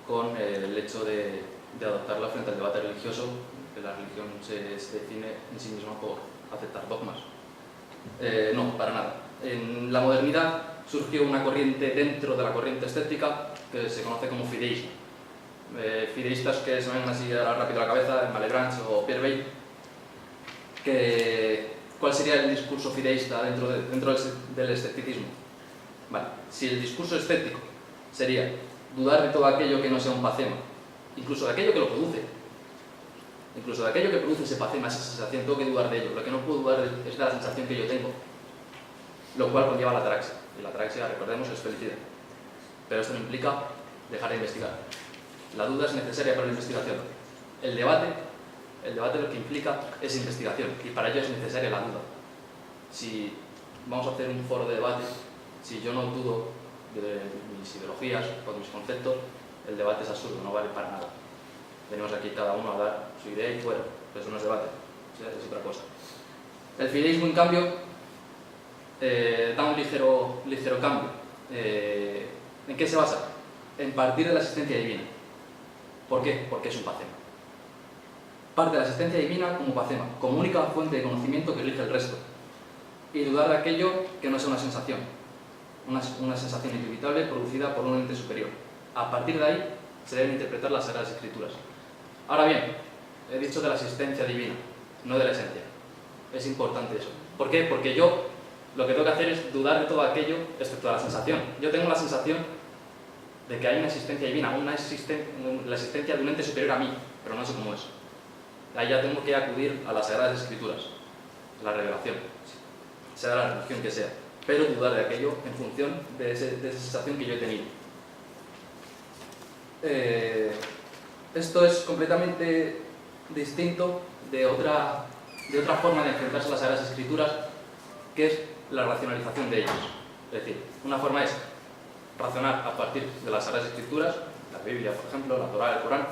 con el hecho de adoptarla frente al debate religioso, que la religión se define en sí misma por aceptar dogmas. No, para nada. En la modernidad surgió una corriente dentro de la corriente escéptica que se conoce como fideísmo. Fideístas que se ven así rápido a la cabeza, Malebranche o Pierre Bayle. ¿Cuál sería el discurso fideísta dentro del escepticismo? Vale. Si el discurso escéptico sería dudar de todo aquello que no sea un pacema, incluso de aquello que lo produce, incluso de aquello que produce ese pacema, esa sensación, tengo que dudar de ello. Lo que no puedo dudar es de la sensación que yo tengo, lo cual conlleva la ataraxia. Y la ataraxia, recordemos, es felicidad. Pero esto no implica dejar de investigar. La duda es necesaria para la investigación. El debate lo que implica es investigación, y para ello es necesaria la duda. Si vamos a hacer un foro de debate, si yo no dudo de mis ideologías o de mis conceptos, el debate es absurdo, no vale para nada. Venimos aquí cada uno a dar su idea y fuera, pero eso no es debate, es otra cosa. El fideísmo, en cambio, da un ligero cambio. ¿En qué se basa? En partir de la existencia divina. ¿Por qué? Porque es un pacema. Parte de la existencia divina como pacema, como única fuente de conocimiento que elige el resto. Y dudar de aquello que no sea una sensación. Una sensación indubitable producida por un ente superior. A partir de ahí se deben interpretar las Sagradas Escrituras. Ahora bien, he dicho de la existencia divina, no de la esencia. Es importante eso. ¿Por qué? Porque yo lo que tengo que hacer es dudar de todo aquello, excepto de la sensación. Yo tengo la sensación de que hay una existencia divina, la existencia de un ente superior a mí, pero no sé cómo es. Ahí ya tengo que acudir a las Sagradas Escrituras, la revelación, sea la religión que sea, pero dudar de aquello en función de esa sensación que yo he tenido. Esto es completamente distinto de otra forma de enfrentarse a las Sagradas Escrituras, que es la racionalización de ellas. Es decir, una forma es razonar a partir de las Sagradas Escrituras, la Biblia, por ejemplo, la Torá, el Corán,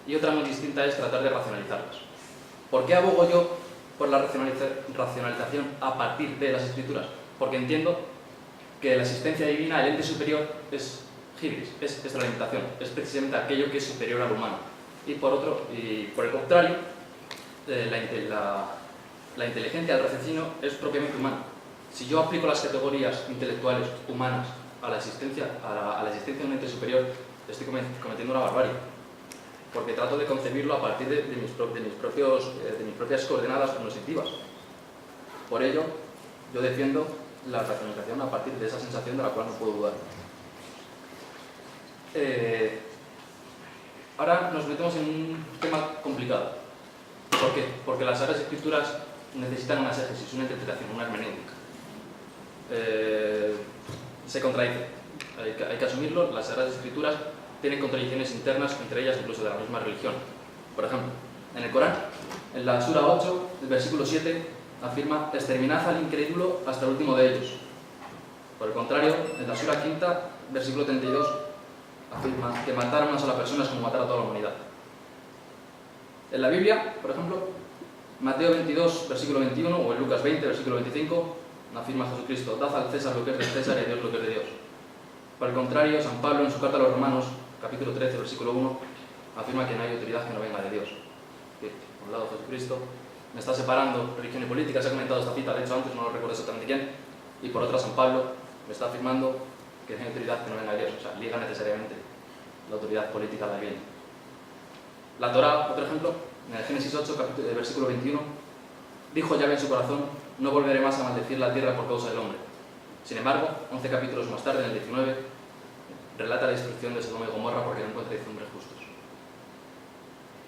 y otra muy distinta es tratar de racionalizarlas. ¿Por qué abogo yo por la racionalización a partir de las Escrituras? Porque entiendo que la existencia divina, el ente superior, es hibris, es la limitación, es precisamente aquello que es superior al humano. Y por el contrario, la inteligencia, el raciocinio, es propiamente humano. Si yo aplico las categorías intelectuales humanas a la existencia de un ente superior, estoy cometiendo una barbarie, porque trato de concebirlo a partir de mis propias coordenadas cognitivas. Por ello, yo defiendo la racionalización a partir de esa sensación de la cual no puedo dudar. Ahora nos metemos en un tema complicado. ¿Por qué? Porque las Sagradas Escrituras necesitan una exégesis, una interpretación, una hermenéutica. Se contradice, hay que asumirlo. Las Sagradas Escrituras tienen contradicciones internas, entre ellas incluso de la misma religión. Por ejemplo, en el Corán, en la Sura 8, el versículo 7, afirma: exterminad al incrédulo hasta el último de ellos. Por el contrario, en la Sura 5, versículo 32, afirma que matar a una sola persona es como matar a toda la humanidad. En la Biblia, por ejemplo, Mateo 22, versículo 21, o en Lucas 20, versículo 25, afirma Jesucristo: dad al César lo que es del César y a Dios lo que es de Dios. Por el contrario, San Pablo en su carta a los Romanos, capítulo 13, versículo 1, afirma que no hay autoridad que no venga de Dios. Por un lado, Jesucristo me está separando religión y política, se ha comentado esta cita, de hecho antes no lo recuerdo exactamente quién, y por otra San Pablo me está afirmando que no hay autoridad que no venga de Dios, o sea, liga necesariamente la autoridad política de alguien. La Torá, otro ejemplo, en el Génesis 8, versículo 21, dijo Yahvé en su corazón: no volveré más a maldecir la tierra por causa del hombre. Sin embargo, 11 capítulos más tarde, en el 19, relata la destrucción de Sodoma y Gomorra porque no encuentra hombres justos.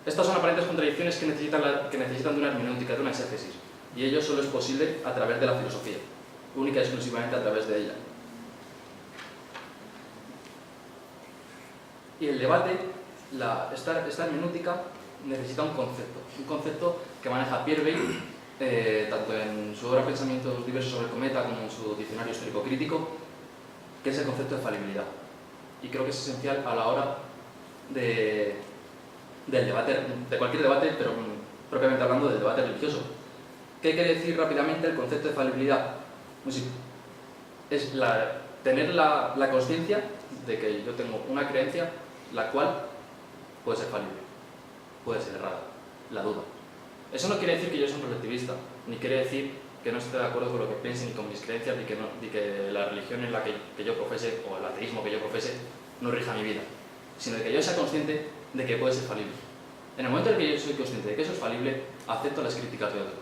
Estas son aparentes contradicciones que necesitan de una hermenéutica, de una exégesis, y ello solo es posible a través de la filosofía, única y exclusivamente a través de ella. Y el debate, esta hermenéutica necesita un concepto que maneja Pierre Bayle, tanto en su obra Pensamientos diversos sobre el cometa como en su diccionario histórico-crítico, que es el concepto de falibilidad. Y creo que es esencial a la hora del debate, de cualquier debate, pero propiamente hablando del debate religioso. ¿Qué quiere decir rápidamente el concepto de falibilidad? Muy simple. Es tener la consciencia de que yo tengo una creencia la cual puede ser falible, puede ser errada, la duda. Eso no quiere decir que yo soy un relativista, ni quiere decir que no esté de acuerdo con lo que piense ni con mis creencias, ni que la religión en la que yo profese, o el ateísmo que yo profese, no rija mi vida, sino de que yo sea consciente de que puede ser falible. En el momento en que yo soy consciente de que eso es falible, acepto las críticas de otro.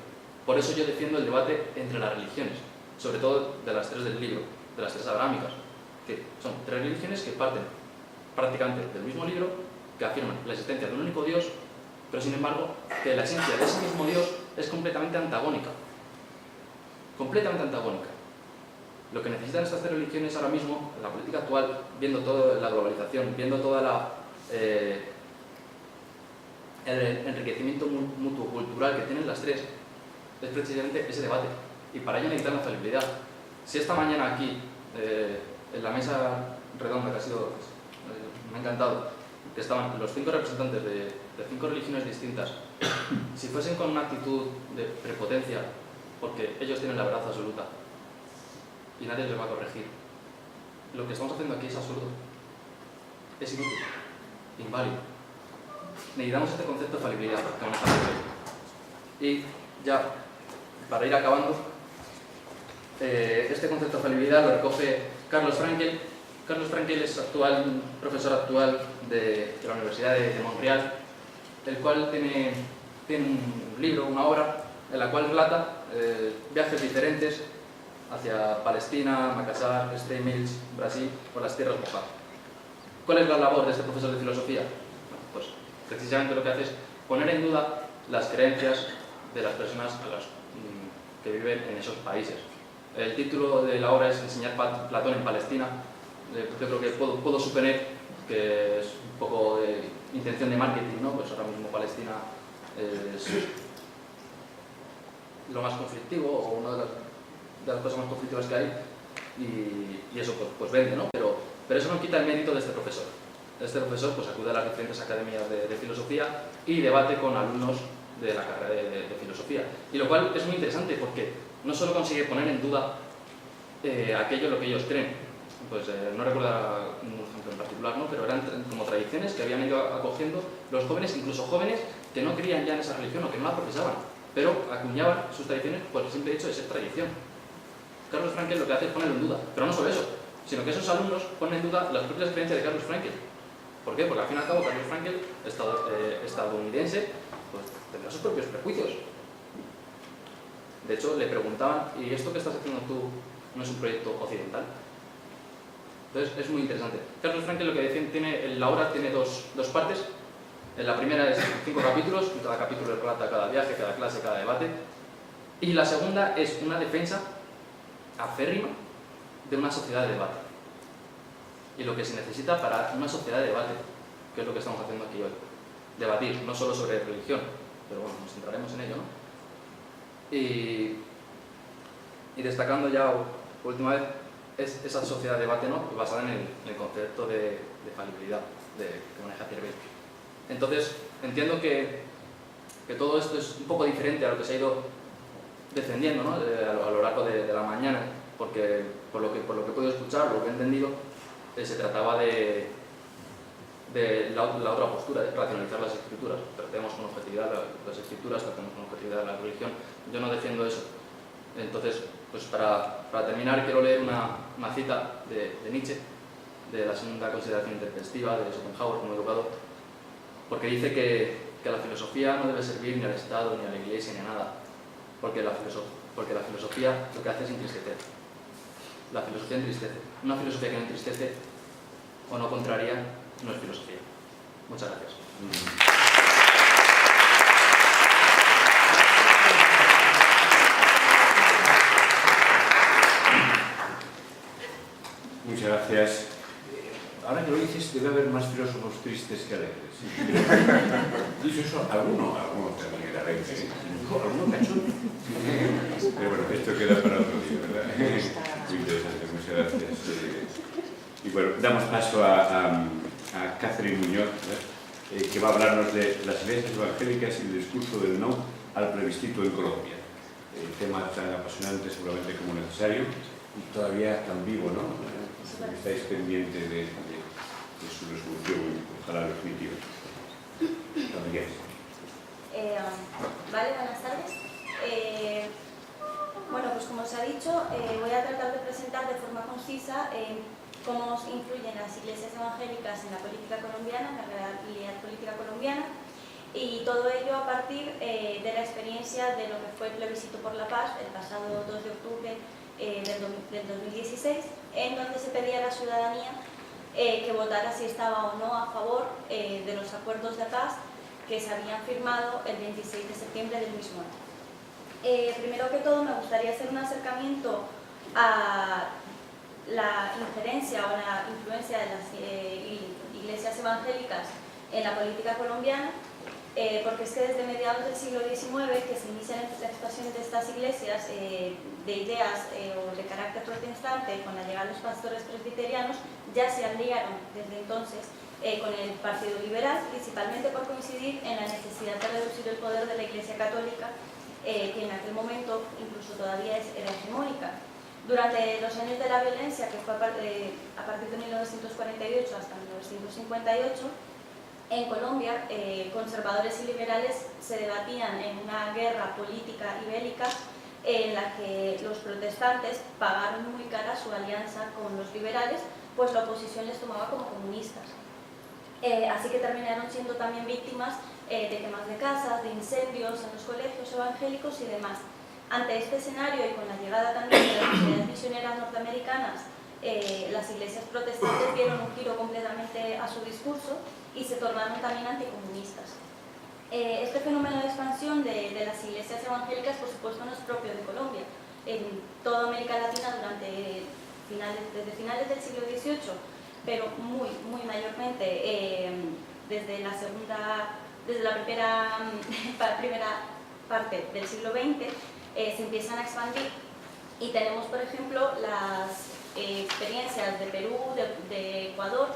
Por eso yo defiendo el debate entre las religiones, sobre todo de las tres del libro, de las tres abrahámicas, que son tres religiones que parten prácticamente del mismo libro, que afirman la existencia de un único Dios, pero sin embargo que la esencia de ese mismo Dios es completamente antagónica. Completamente antagónica. Lo que necesitan estas tres religiones ahora mismo, en la política actual, viendo toda la globalización, viendo toda el enriquecimiento mutuo cultural que tienen las tres, es precisamente ese debate. Y para ello necesitan la falibilidad. Si esta mañana aquí, en la mesa redonda que ha sido, me ha encantado, que estaban los 5 representantes de 5 religiones distintas, si fuesen con una actitud de prepotencia, porque ellos tienen la verdad absoluta y nadie les va a corregir, lo que estamos haciendo aquí es absurdo, es inútil, inválido. Necesitamos este concepto de falibilidad que maneja la Iglesia. Y ya, para ir acabando, este concepto de falibilidad lo recoge Carlos Frankel. Carlos Frankel es profesor actual de la Universidad de Montreal, el cual tiene un libro, una obra, en la cual relata viajes diferentes hacia Palestina, Macassar, Extreme Mills, Brasil o las tierras mojadas. ¿Cuál es la labor de este profesor de filosofía? Bueno, pues precisamente lo que hace es poner en duda las creencias de las personas que viven en esos países. El título de la obra es Enseñar Platón en Palestina. Yo creo que puedo suponer que es un poco de intención de marketing, ¿no? Pues ahora mismo Palestina es lo más conflictivo, o una de las cosas más conflictivas que hay, y eso pues vende, ¿no? Pero eso no quita el mérito de este profesor. Este profesor pues acude a las diferentes academias de filosofía y debate con alumnos de la carrera de filosofía. Y lo cual es muy interesante porque no solo consigue poner en duda aquello en lo que ellos creen. Pues no recuerdo un ejemplo en particular, ¿no? Pero eran como tradiciones que habían ido acogiendo los jóvenes, incluso jóvenes que no creían ya en esa religión o que no la profesaban, pero acuñaban sus tradiciones por el simple hecho de ser tradición. Carlos Frankel lo que hace es ponerlo en duda, pero no solo eso, sino que esos alumnos ponen en duda las propias creencias de Carlos Frankel. ¿Por qué? Porque al fin y al cabo Carlos Frankel, estadounidense, pues tendrá sus propios prejuicios. De hecho, le preguntaban: ¿y esto que estás haciendo tú no es un proyecto occidental? Entonces es muy interesante. Carlos Frankel lo que dice, la obra tiene dos partes. La primera es 5 capítulos, y cada capítulo relata cada viaje, cada clase, cada debate. Y la segunda es una defensa acérrima de una sociedad de debate. Y lo que se necesita para una sociedad de debate, que es lo que estamos haciendo aquí hoy. Debatir, no solo sobre religión, pero bueno, nos centraremos en ello, ¿no? Y destacando ya por última vez, es esa sociedad de debate, ¿no?, basada en el concepto de falibilidad que maneja Thierry. Entonces, entiendo que todo esto es un poco diferente a lo que se ha ido defendiendo, ¿no?, a lo largo de la mañana, porque por lo que he podido escuchar, lo que he entendido, se trataba de la otra postura, de racionalizar las escrituras. Tratemos con objetividad las escrituras, tratemos con objetividad la religión. Yo no defiendo eso. Entonces, pues para terminar, quiero leer una cita de Nietzsche, de la segunda consideración intempestiva de Schopenhauer como educador, porque dice que la filosofía no debe servir ni al Estado, ni a la Iglesia, ni a nada, porque la filosofía lo que hace es entristecer. La filosofía entristece. Una filosofía que no entristece o no contraria no es filosofía. Muchas gracias. Muchas gracias. Ahora que lo dices, debe haber más filósofos tristes que alegres. Dice eso, alguno también era alegre. Alguno cachondo. Pero bueno, esto queda para otro día, ¿verdad? Muy interesante, muchas gracias. Y bueno, damos paso a Catherine Muñoz, que va a hablarnos de las iglesias evangélicas y el discurso del no al plebiscito en Colombia. Tema tan apasionante seguramente como necesario y todavía tan vivo, ¿no? Estáis pendientes de su resolución, ojalá definitiva. Vale, buenas tardes. Bueno, pues como os ha dicho, voy a tratar de presentar de forma concisa cómo influyen las iglesias evangélicas en la política colombiana, en la realidad política colombiana, y todo ello a partir de la experiencia de lo que fue el plebiscito por la paz el pasado 2 de octubre del 2016, en donde se pedía a la ciudadanía que votara si estaba o no a favor de los acuerdos de paz que se habían firmado el 26 de septiembre del mismo año. Primero que todo, me gustaría hacer un acercamiento a la injerencia o la influencia de las iglesias evangélicas en la política colombiana, porque es que desde mediados del siglo XIX, que se inician la expansión de estas iglesias de ideas o de carácter protestante con la llegada de los pastores presbiterianos, ya se aliaron desde entonces con el Partido Liberal, principalmente por coincidir en la necesidad de reducir el poder de la Iglesia Católica, que en aquel momento incluso todavía era hegemónica. Durante los años de la violencia, que fue a partir de 1948 hasta 1958, en Colombia, conservadores y liberales se debatían en una guerra política y bélica en la que los protestantes pagaron muy cara su alianza con los liberales, pues la oposición les tomaba como comunistas. Así que terminaron siendo también víctimas de quemas de casas, de incendios en los colegios evangélicos y demás. Ante este escenario y con la llegada también de las comunidades misioneras norteamericanas, las iglesias protestantes dieron un giro completamente a su discurso y se tornaron también anticomunistas. Este fenómeno de expansión de las iglesias evangélicas, por supuesto, no es propio de Colombia. En toda América Latina desde finales del siglo XVIII, pero muy mayormente desde la primera parte del siglo XX, se empiezan a expandir y tenemos, por ejemplo, las experiencias de Perú, de Ecuador,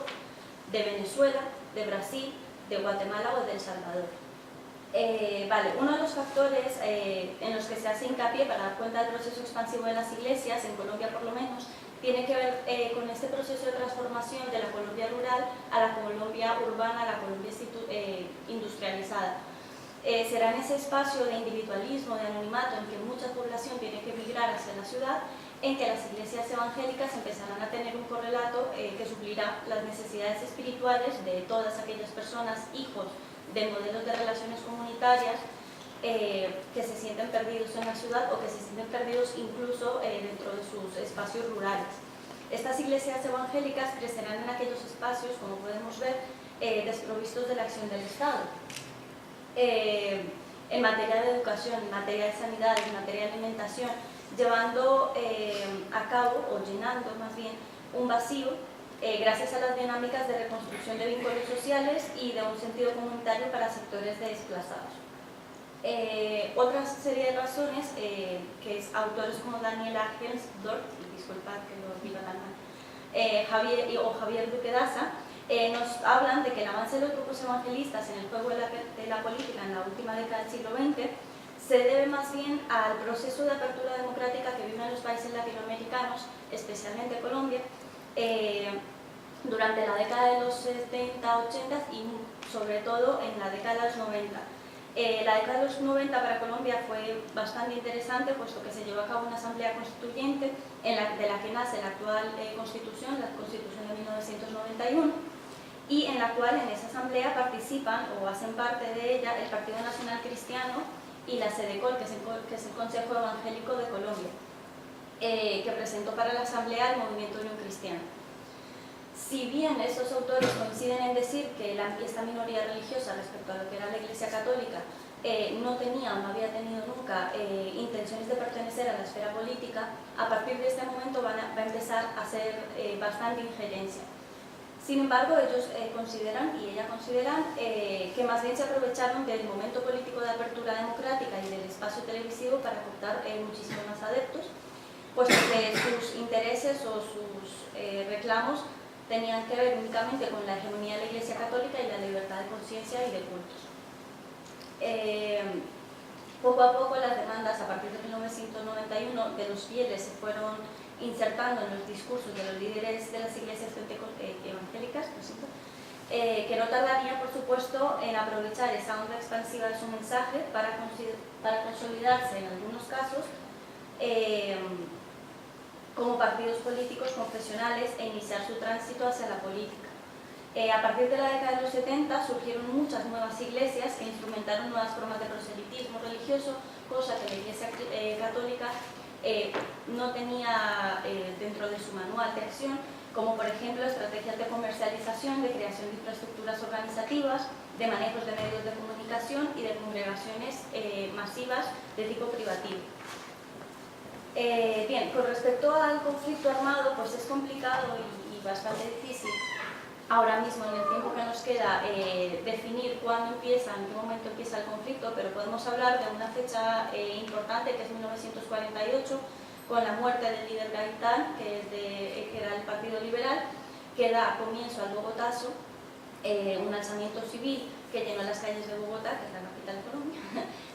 de Venezuela, de Brasil, de Guatemala o de El Salvador. Uno de los factores en los que se hace hincapié para dar cuenta del proceso expansivo de las iglesias, en Colombia por lo menos, tiene que ver con este proceso de transformación de la Colombia rural a la Colombia urbana, a la Colombia industrializada. Será en ese espacio de individualismo, de anonimato, en que mucha población tiene que migrar hacia la ciudad, en que las iglesias evangélicas empezarán a tener un correlato que suplirá las necesidades espirituales de todas aquellas personas, hijos de modelos de relaciones comunitarias que se sienten perdidos en la ciudad o que se sienten perdidos incluso dentro de sus espacios rurales. Estas iglesias evangélicas crecerán en aquellos espacios, como podemos ver, desprovistos de la acción del Estado. en materia de educación, en materia de sanidad, en materia de alimentación, llevando a cabo, o llenando más bien, un vacío gracias a las dinámicas de reconstrucción de vínculos sociales y de un sentido comunitario para sectores desplazados. Otra serie de razones que es autores como Daniel Argensdorf, disculpad que lo diga tan mal, Javier Duque Daza, nos hablan de que el avance de los grupos evangelistas en el juego de la política en la última década del siglo XX se debe más bien al proceso de apertura democrática que viven los países latinoamericanos, especialmente Colombia, durante la década de los 70, 80 y sobre todo en la década de los 90. La década de los 90 para Colombia fue bastante interesante, puesto que se llevó a cabo una asamblea constituyente de la que nace la actual Constitución, la Constitución de 1991, y en la cual en esa asamblea participan o hacen parte de ella el Partido Nacional Cristiano y la SEDECOL, que es el Consejo Evangélico de Colombia, que presentó para la asamblea el Movimiento Unión Cristiana. Si bien estos autores coinciden en decir que esta minoría religiosa respecto a lo que era la Iglesia Católica no tenía o no había tenido nunca intenciones de pertenecer a la esfera política, a partir de este momento va a empezar a hacer bastante injerencia. Sin embargo, ellos consideran, y ella consideran, que más bien se aprovecharon del momento político de apertura democrática y del espacio televisivo para captar muchísimos más adeptos, puesto que sus intereses o sus reclamos tenían que ver únicamente con la hegemonía de la Iglesia Católica y la libertad de conciencia y de cultos. Poco a poco las demandas, a partir de 1991, de los fieles se fueron insertando en los discursos de los líderes de las iglesias evangélicas, que no tardarían, por supuesto, en aprovechar esa onda expansiva de su mensaje para consolidarse, en algunos casos, como partidos políticos confesionales e iniciar su tránsito hacia la política. A partir de la década de los 70 surgieron muchas nuevas iglesias que instrumentaron nuevas formas de proselitismo religioso, cosa que la Iglesia Católica no tenía dentro de su manual de acción, como por ejemplo estrategias de comercialización, de creación de infraestructuras organizativas, de manejos de medios de comunicación y de congregaciones masivas de tipo privativo. Bien, con respecto al conflicto armado, pues es complicado y bastante difícil ahora mismo, en el tiempo que nos queda, definir cuándo empieza, en qué momento empieza el conflicto, pero podemos hablar de una fecha importante, que es 1948, con la muerte del líder Gaitán, que era el Partido Liberal, que da comienzo al Bogotazo, un alzamiento civil que llenó las calles de Bogotá, que es la capital de Colombia,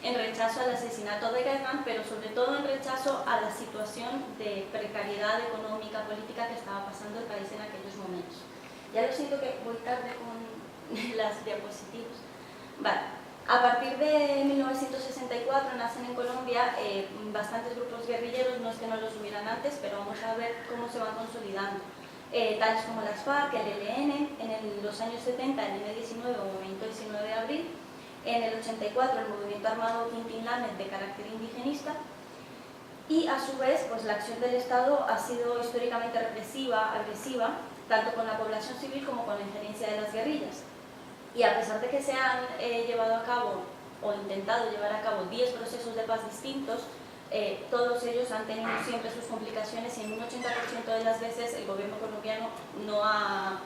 en rechazo al asesinato de Gaitán, pero sobre todo en rechazo a la situación de precariedad económica, política que estaba pasando el país en aquellos momentos. Ya lo siento que voy tarde con las diapositivas. Vale. A partir de 1964 nacen en Colombia bastantes grupos guerrilleros, no es que no los hubieran antes, pero vamos a ver cómo se van consolidando. Tales como las FARC, el ELN, en los años 70 el M-19 o Movimiento 19 de Abril, en el 84 el Movimiento Armado Quintín Lamet de carácter indigenista, y a su vez pues, la acción del Estado ha sido históricamente represiva, agresiva, tanto con la población civil como con la injerencia de las guerrillas. Y a pesar de que se han llevado a cabo o intentado llevar a cabo 10 procesos de paz distintos, todos ellos han tenido siempre sus complicaciones y en un 80% de las veces el gobierno colombiano no ha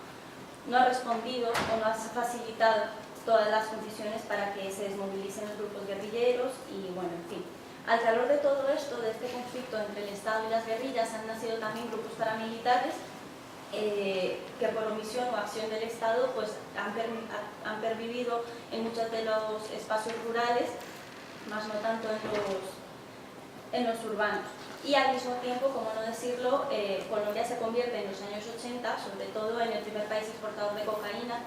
respondido o no ha facilitado todas las condiciones para que se desmovilicen los grupos guerrilleros y bueno, en fin. Al calor de todo esto, de este conflicto entre el Estado y las guerrillas, han nacido también grupos paramilitares que por omisión o acción del Estado pues, han pervivido en muchos de los espacios rurales, más no tanto en los urbanos. Y al mismo tiempo, como no decirlo, Colombia se convierte en los años 80, sobre todo en el primer país exportador de cocaína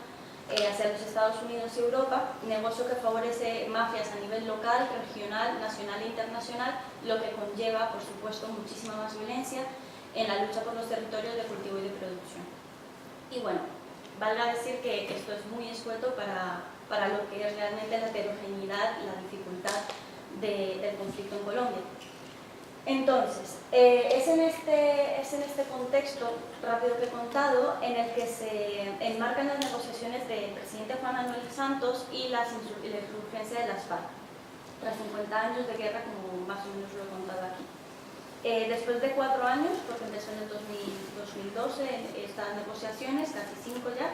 hacia los Estados Unidos y Europa, negocio que favorece mafias a nivel local, regional, nacional e internacional, lo que conlleva, por supuesto, muchísima más violencia en la lucha por los territorios de cultivo y de producción. Y bueno, valga decir que esto es muy escueto para lo que es realmente la heterogeneidad y la dificultad del conflicto en Colombia. Entonces, es en este contexto rápido que he contado en el que se enmarcan las negociaciones del presidente Juan Manuel Santos y la insurgencia de las FARC. tras 50 años de guerra, como más o menos lo he contado aquí. Después de 4 años, porque empezó en el 2012 estas negociaciones, casi 5 ya,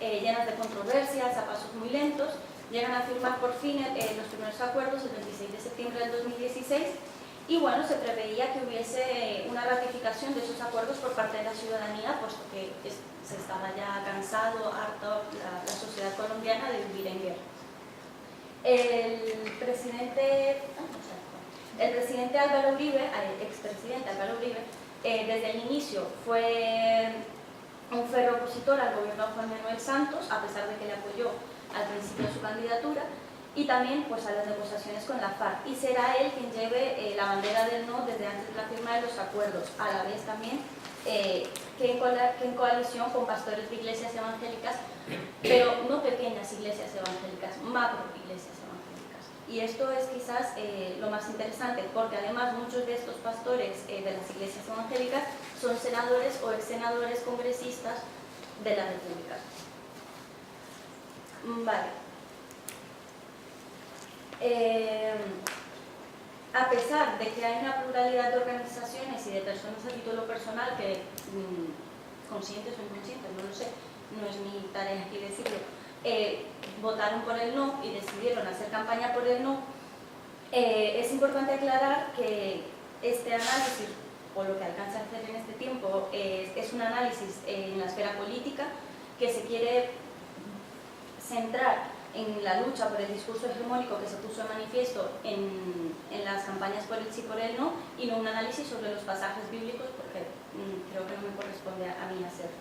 llenas de controversias, a pasos muy lentos, llegan a firmar por fin los primeros acuerdos el 26 de septiembre del 2016 y bueno, se preveía que hubiese una ratificación de esos acuerdos por parte de la ciudadanía, puesto que se estaba ya cansado, harto la sociedad colombiana de vivir en guerra. El presidente Álvaro Uribe, expresidente Álvaro Uribe, desde el inicio fue un férreo opositor al gobierno de Juan Manuel Santos, a pesar de que le apoyó al principio su candidatura, y también pues, a las negociaciones con la FARC. Y será él quien lleve la bandera del no desde antes de la firma de los acuerdos, a la vez también que en coalición con pastores de iglesias evangélicas, pero no pequeñas iglesias evangélicas, macro iglesias evangélicas. Y esto es quizás lo más interesante, porque además muchos de estos pastores de las iglesias evangélicas son senadores o ex senadores congresistas de la República. Vale. A pesar de que hay una pluralidad de organizaciones y de personas a título personal que, conscientes o inconscientes, no lo sé, no es mi tarea aquí decirlo, votaron por el no y decidieron hacer campaña por el no, es importante aclarar que este análisis, o lo que alcanza a hacer en este tiempo, es un análisis en la esfera política que se quiere centrar en la lucha por el discurso hegemónico que se puso de manifiesto en las campañas por el sí por el no, y no un análisis sobre los pasajes bíblicos, porque creo que no me corresponde a mí hacerlo.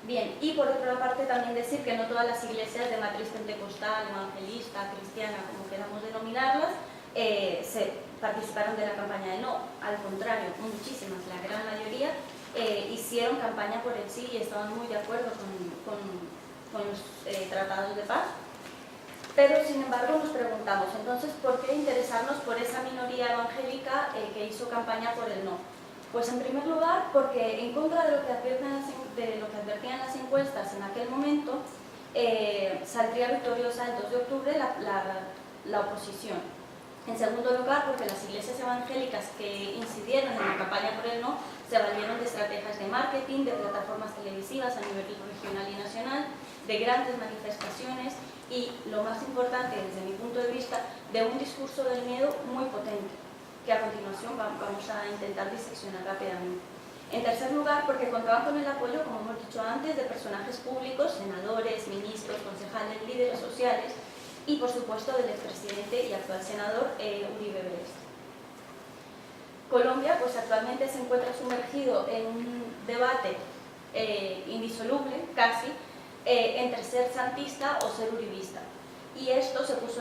Bien, y por otra parte también decir que no todas las iglesias de matriz pentecostal, evangelista, cristiana, como queramos denominarlas, participaron de la campaña de no. Al contrario, muchísimas, la gran mayoría, hicieron campaña por el sí y estaban muy de acuerdo con los tratados de paz. Pero sin embargo nos preguntamos, entonces, ¿por qué interesarnos por esa minoría evangélica que hizo campaña por el no? Pues en primer lugar porque en contra de lo que advertían las encuestas en aquel momento, saldría victoriosa el 2 de octubre la oposición. En segundo lugar porque las iglesias evangélicas que incidieron en la campaña por el no se valieron de estrategias de marketing, de plataformas televisivas a nivel regional y nacional, de grandes manifestaciones y, lo más importante desde mi punto de vista, de un discurso del miedo muy potente, que a continuación vamos a intentar diseccionar rápidamente. En tercer lugar, porque contaban con el apoyo, como hemos dicho antes, de personajes públicos, senadores, ministros, concejales, líderes sociales y, por supuesto, del expresidente y actual senador Uribe Brest. Colombia, pues actualmente se encuentra sumergido en un debate indisoluble, casi, entre ser santista o ser uribista. Y esto se puso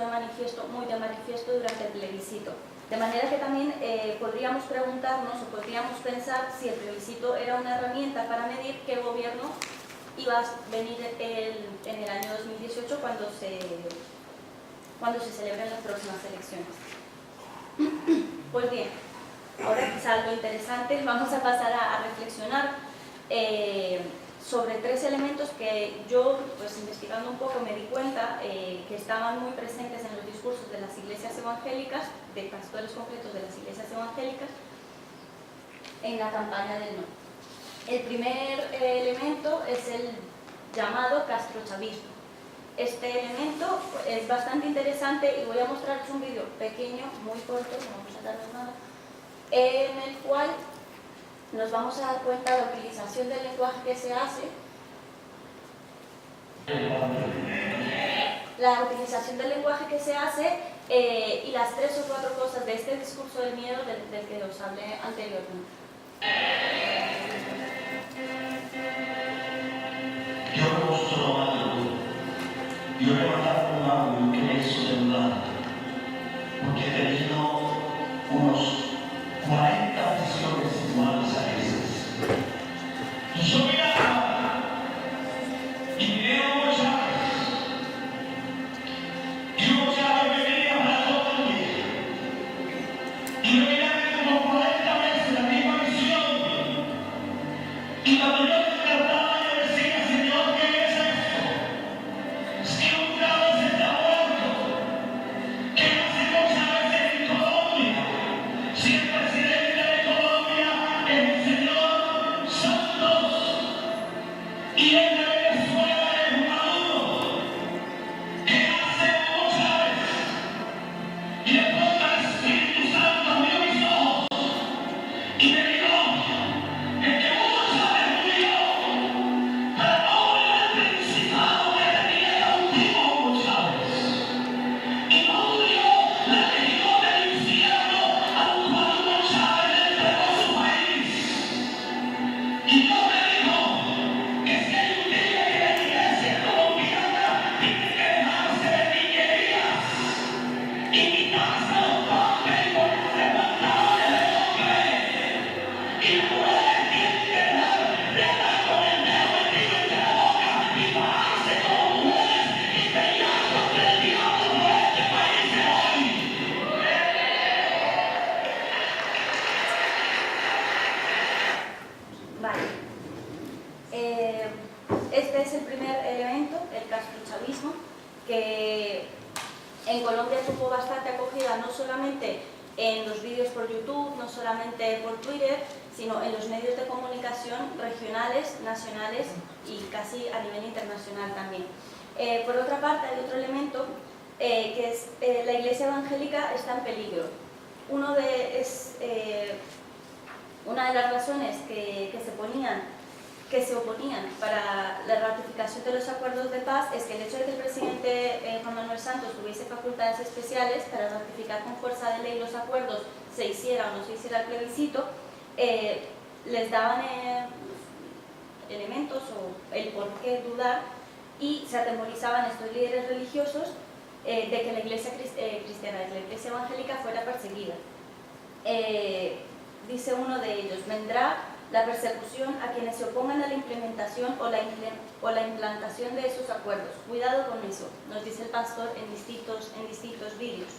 muy de manifiesto durante el plebiscito. De manera que también podríamos preguntarnos o podríamos pensar si el plebiscito era una herramienta para medir qué gobierno iba a venir en el año 2018 cuando se celebren las próximas elecciones. Pues bien, ahora quizás lo interesante, vamos a pasar a reflexionar sobre 3 elementos que yo, pues investigando un poco, me di cuenta que estaban muy presentes en los discursos de las iglesias evangélicas, de pastores concretos de las iglesias evangélicas, en la campaña del no. El primer elemento es el llamado castrochavismo. Este elemento es bastante interesante y voy a mostraros un vídeo pequeño, muy corto, no vamos a darnos nada, en el cual nos vamos a dar cuenta de la utilización del lenguaje que se hace, y las 3 o 4 cosas de este discurso del miedo del que os hablé anteriormente. Yo le mandaba un audio que me hizo celular, porque he tenido unos 40 visiones iguales a esas. Yo miraba y miré muchas veces. Yo muchas veces me veía para todo el día. Y yo miraba como 40 veces la misma visión. Y cuando yo despertaba, yo decía, Señor, ¿qué es esto? Si un caos está muerto, Y el de Venezuela es Maduro, que hace Hugo Chávez. Y de pronto el Espíritu Santo abrió mis ojos y me dijo, el que Hugo Chávez murió, pero no era el principado que tenía un tipo Hugo Chávez. Y no murió, la dejó del infierno, aun cuando Hugo Chávez entregó su país. Y no me dijo que si hay un día que la iglesia colombiana tiene que dejarse de niñerías y quitarse los hombres y ponerse pantalones de hombre. Y la mujer tiene que dejar de andar con el dedo metido entre la boca y pararse como mujeres y pelear contra el diablo por este país de hoy. Vale. Este es el primer elemento, el castrochavismo, que en Colombia tuvo bastante acogida no solamente en los vídeos por YouTube, no solamente por Twitter, sino en los medios de comunicación regionales, nacionales y casi a nivel internacional también. Por otra parte, hay otro elemento que es la Iglesia evangélica está en peligro. Una de las razones que se oponían para la ratificación de los acuerdos de paz es que el hecho de que el presidente Juan Manuel Santos tuviese facultades especiales para ratificar con fuerza de ley los acuerdos, se hiciera o no se hiciera el plebiscito, les daban elementos o el por qué dudar, y se atemorizaban estos líderes religiosos de que la iglesia cristiana, la iglesia evangélica fuera perseguida. Dice uno de ellos: vendrá la persecución a quienes se opongan a la implementación o la implantación de esos acuerdos. Cuidado con eso, nos dice el pastor en distintos vídeos.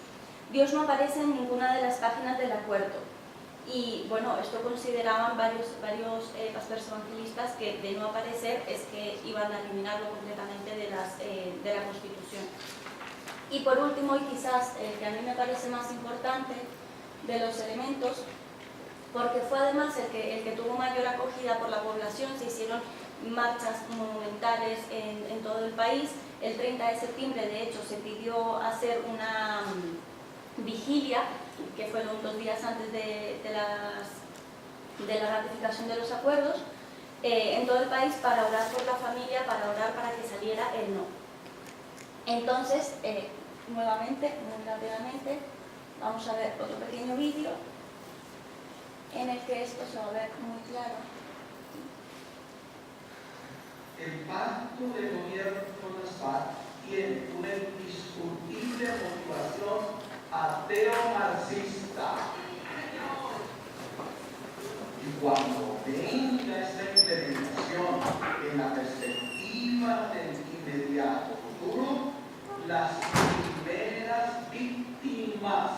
Dios no aparece en ninguna de las páginas del acuerdo. Y bueno, esto consideraban varios pastores evangelistas, que de no aparecer es que iban a eliminarlo completamente de la Constitución. Y por último, y quizás el que a mí me parece más importante de los elementos, porque fue además el que tuvo mayor acogida por la población, se hicieron marchas monumentales en todo el país. El 30 de septiembre, de hecho, se pidió hacer una vigilia, que fueron 2 días antes de la ratificación de los acuerdos, en todo el país, para orar por la familia, para orar para que saliera el no. Entonces, nuevamente, muy rápidamente, vamos a ver otro pequeño vídeo en el que esto se va a ver muy claro. El pacto de gobierno con las FARC tiene una indiscutible motivación ateo-marxista. Y cuando venga esta implementación en la perspectiva del inmediato futuro, las primeras víctimas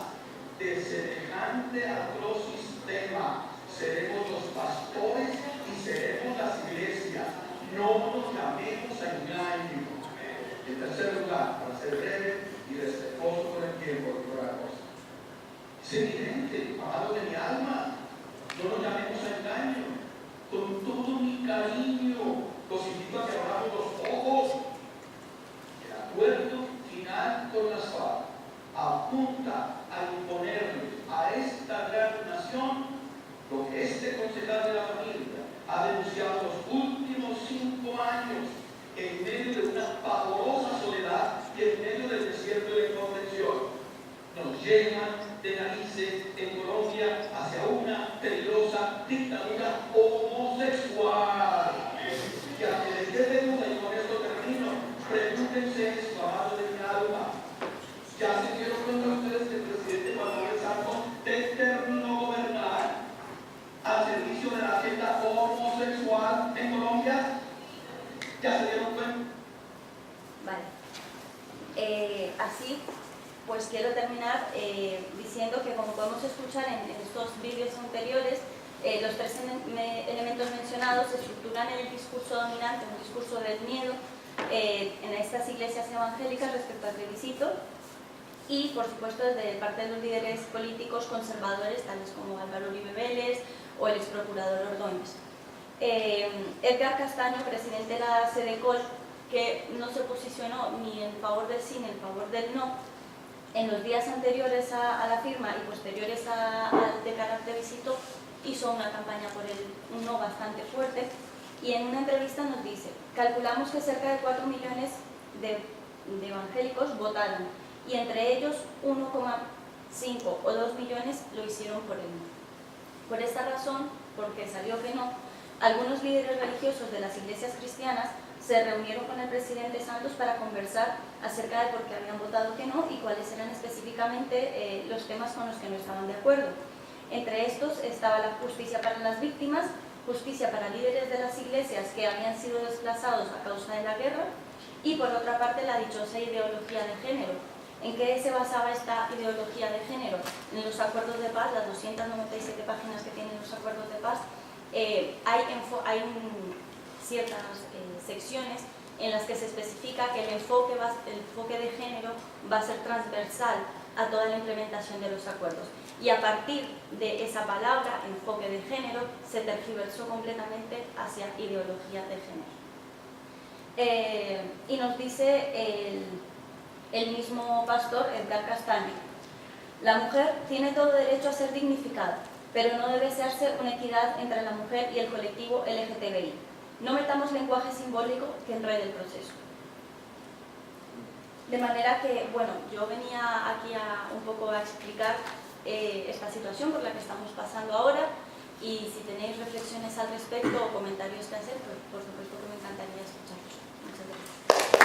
de semejante atroz sistema seremos los pastores y seremos las iglesias. No nos llamemos a engaño. En tercer lugar, para ser breve y respetuoso con el tiempo, es evidente, amado de mi alma, no nos llamemos a engaño. Con todo mi cariño, los invito a que abramos los ojos. El acuerdo final con las FARC apunta a imponerle a esta gran nación lo que este concejal de la familia ha denunciado los últimos 5 años, en medio de una pavorosa soledad y en medio del desierto de la incomprensión. Nos llevan de narices en Colombia hacia una peligrosa dictadura homosexual. Y ante les quede duda, y con esto termino, pregúntense esto, amados de mi alma. ¿Ya se dieron cuenta ustedes que el presidente Juan Manuel Santos determinó gobernar al servicio de la agenda homosexual en Colombia? ¿Ya se dieron cuenta? Vale. Así, pues quiero terminar diciendo que, como podemos escuchar en estos vídeos anteriores, los 3 elementos mencionados se estructuran en el discurso dominante, un discurso del miedo en estas iglesias evangélicas respecto al plebiscito, y por supuesto desde parte de los líderes políticos conservadores, tales como Álvaro Uribe Vélez o el ex procurador Ordóñez. Edgar Castaño, presidente de la SEDECOL, que no se posicionó ni en favor del sí ni en favor del no, en los días anteriores a la firma y posteriores al declarar plebiscito, hizo una campaña por el no bastante fuerte, y en una entrevista nos dice: calculamos que cerca de 4 millones de evangélicos votaron, y entre ellos 1,5 o 2 millones lo hicieron por el no. Por esta razón, porque salió que no, algunos líderes religiosos de las iglesias cristianas se reunieron con el presidente Santos para conversar acerca de por qué habían votado que no y cuáles eran específicamente los temas con los que no estaban de acuerdo. Entre estos estaba la justicia para las víctimas, justicia para líderes de las iglesias que habían sido desplazados a causa de la guerra, y por otra parte la dichosa ideología de género. ¿En qué se basaba esta ideología de género? En los acuerdos de paz, las 297 páginas que tienen los acuerdos de paz, hay ciertas secciones en las que se especifica que el enfoque de género va a ser transversal a toda la implementación de los acuerdos. Y a partir de esa palabra, enfoque de género, se tergiversó completamente hacia ideología de género. Y nos dice el mismo pastor, Edgar Castaño: la mujer tiene todo derecho a ser dignificada, pero no debe desearse una equidad entre la mujer y el colectivo LGTBI. No metamos lenguaje simbólico que enrede el proceso. De manera que, bueno, yo venía aquí un poco a explicar esta situación por la que estamos pasando ahora, y si tenéis reflexiones al respecto o comentarios que hacer, pues por supuesto que me encantaría escucharos. Muchas gracias.